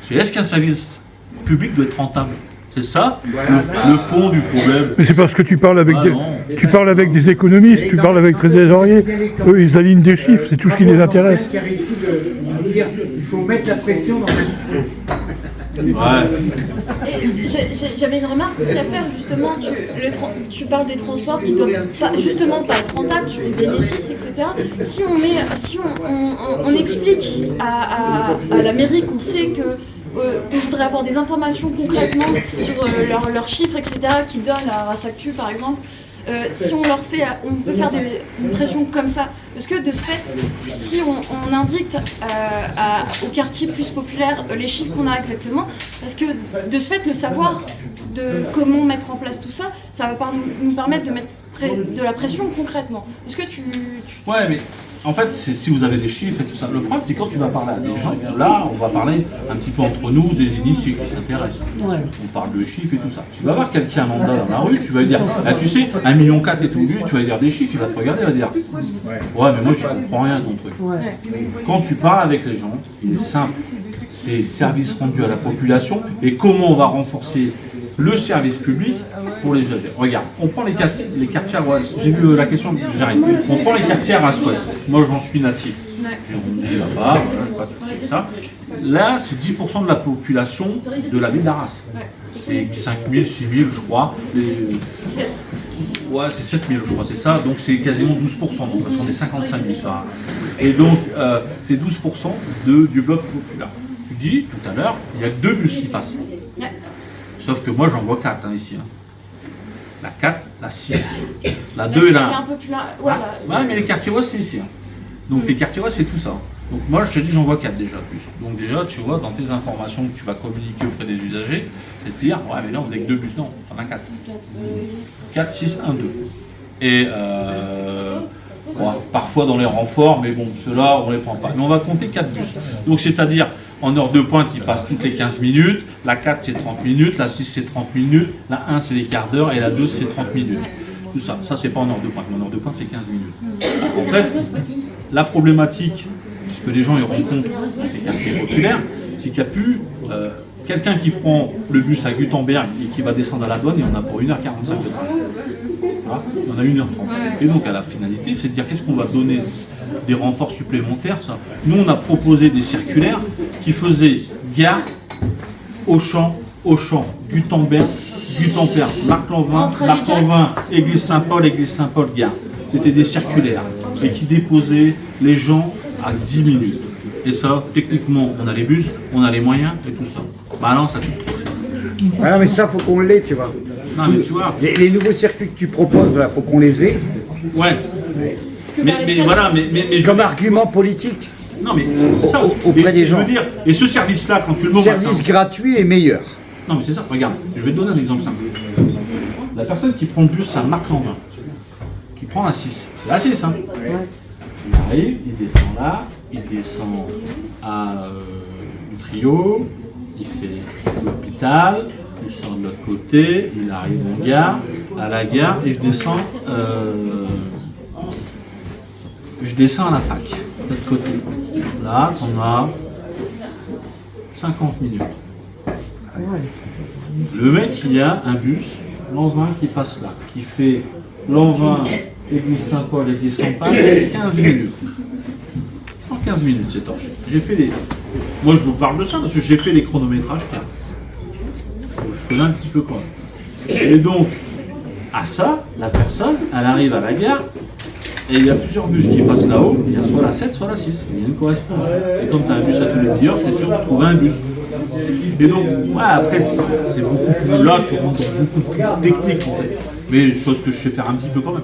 c'est est-ce qu'un service public doit être rentable? C'est ça le fond du problème. Mais c'est parce que tu parles avec des économistes, tu parles avec des trésoriers, eux ils alignent des chiffres, c'est tout ce qui les intéresse. Il faut mettre la pression dans le discours. J'avais une remarque aussi à faire, justement, tu parles des transports qui ne doivent justement pas être rentables sur les bénéfices, etc. Si on explique à la mairie qu'on sait qu'on voudrait avoir des informations concrètement sur leurs chiffres, etc., qu'ils donnent à Rassactu par exemple, si on peut faire une pression comme ça. Parce que de ce fait, si on indique aux quartiers plus populaires les chiffres qu'on a exactement, parce que de ce fait, le savoir de comment mettre en place tout ça, ça va nous permettre de mettre de la pression concrètement. Est-ce que Ouais, mais en fait, c'est si vous avez des chiffres et tout ça. Le problème, c'est quand tu vas parler à des gens, là, on va parler un petit peu entre nous, des initiés qui s'intéressent. Ouais. On parle de chiffres et tout ça. Tu vas voir quelqu'un lambda dans la rue, tu vas lui dire, tu sais, 1,4 million est tout vu, tu vas lui dire des chiffres, il va te regarder, il va dire, ouais, mais moi, je comprends rien ton truc. Ouais. Quand tu parles avec les gens, il est simple. C'est service rendu à la population et comment on va renforcer le service public pour les âgés. Regarde, on prend les quartiers à l'ouest. J'ai vu la question, j'arrive. On prend les quartiers à l'ouest. Moi, j'en suis natif. J'ai grandi là-bas, voilà, pas de souci avec ça. Là, c'est 10% de la population de la ville d'Arras. C'est 5 000, 6 000, je crois. Ouais, c'est 7 000, je crois, c'est ça. Donc, c'est quasiment 12%, donc, parce qu'on est 55 000 sur Arras. Et donc, c'est 12% du bloc populaire. Tu dis, tout à l'heure, il n'y a que 2 bus qui passent. Sauf que moi, j'en vois 4 ici. la 4, la 6, la 2 et la 1. Un peu plus là. Ouais, là. Ouais, mais les quartiers ouest, c'est ici. Hein. Donc les quartiers ouest, c'est tout ça. Donc moi, je te dis, j'en vois 4 déjà plus. Donc déjà, tu vois, dans tes informations que tu vas communiquer auprès des usagers, c'est de dire, ouais, mais là, on faisait que 2 bus. Non, on en a 4. 4, 6, 1, 2. Et bon, parfois dans les renforts, mais bon, ceux-là, on ne les prend pas. Mais on va compter 4 bus. Donc c'est-à-dire, en heure de pointe, ils passent toutes les 15 minutes. La 4, c'est 30 minutes. La 6, c'est 30 minutes. La 1, c'est des quarts d'heure. Et la 2, c'est 30 minutes. Tout ça, c'est pas en heure de pointe. Mais en heure de pointe, c'est 15 minutes. En fait, la problématique, puisque les gens ils rencontrent ces quartiers populaires, c'est qu'il n'y a plus quelqu'un qui prend le bus à Gutenberg et qui va descendre à la douane et on a pour 1h45 de trajet. Voilà, on a 1h30. Et donc à la finalité, c'est de dire qu'est-ce qu'on va donner des renforts supplémentaires. Ça. Nous on a proposé des circulaires qui faisaient gare, Auchan, Gutenberg, Marc-Lanvin, Église Saint-Paul, gare. C'était des circulaires et qui déposaient les gens à 10 minutes. Et ça, techniquement, on a les bus, on a les moyens et tout ça. Bah non, ça coûte trop cher. Voilà, mais ça, faut qu'on l'ait, tu vois. Non, mais tu vois. Les nouveaux circuits que tu proposes, là, faut qu'on les ait. Ouais. Mais voilà, mais comme argument politique. Non, mais c'est ça. Auprès des gens. Je veux dire, et ce service-là, quand tu le mets au service matin, gratuit et meilleur. Non, mais c'est ça. Regarde, je vais te donner un exemple simple. La personne qui prend le bus à Marc-Lanvin, qui prend la 6. La 6, hein. Il arrive, il descend là, il descend à Trio, il fait l'hôpital, il sort de l'autre côté, il arrive en gare, à la gare, et je descends à la fac, de l'autre côté. Là, on a 50 minutes. Le mec, il y a un bus, Lanvin qui passe là, qui fait Lanvin, Église Saint-Paul, Église Saint-Paul, 15 minutes. En 15 minutes, c'est torché. J'ai fait les... Moi, je vous parle de ça parce que j'ai fait les chronométrages car je connais un petit peu quoi. Et donc, à ça, la personne, elle arrive à la gare et il y a plusieurs bus qui passent là-haut. Il y a soit la 7, soit la 6. Il y a une correspondance. Et comme tu as un bus à tous les demi-heures, je suis sûr de trouver un bus. Et donc, ouais, après, c'est beaucoup plus là, tu rentres beaucoup plus technique en fait. Mais chose que je sais faire un petit peu quand même.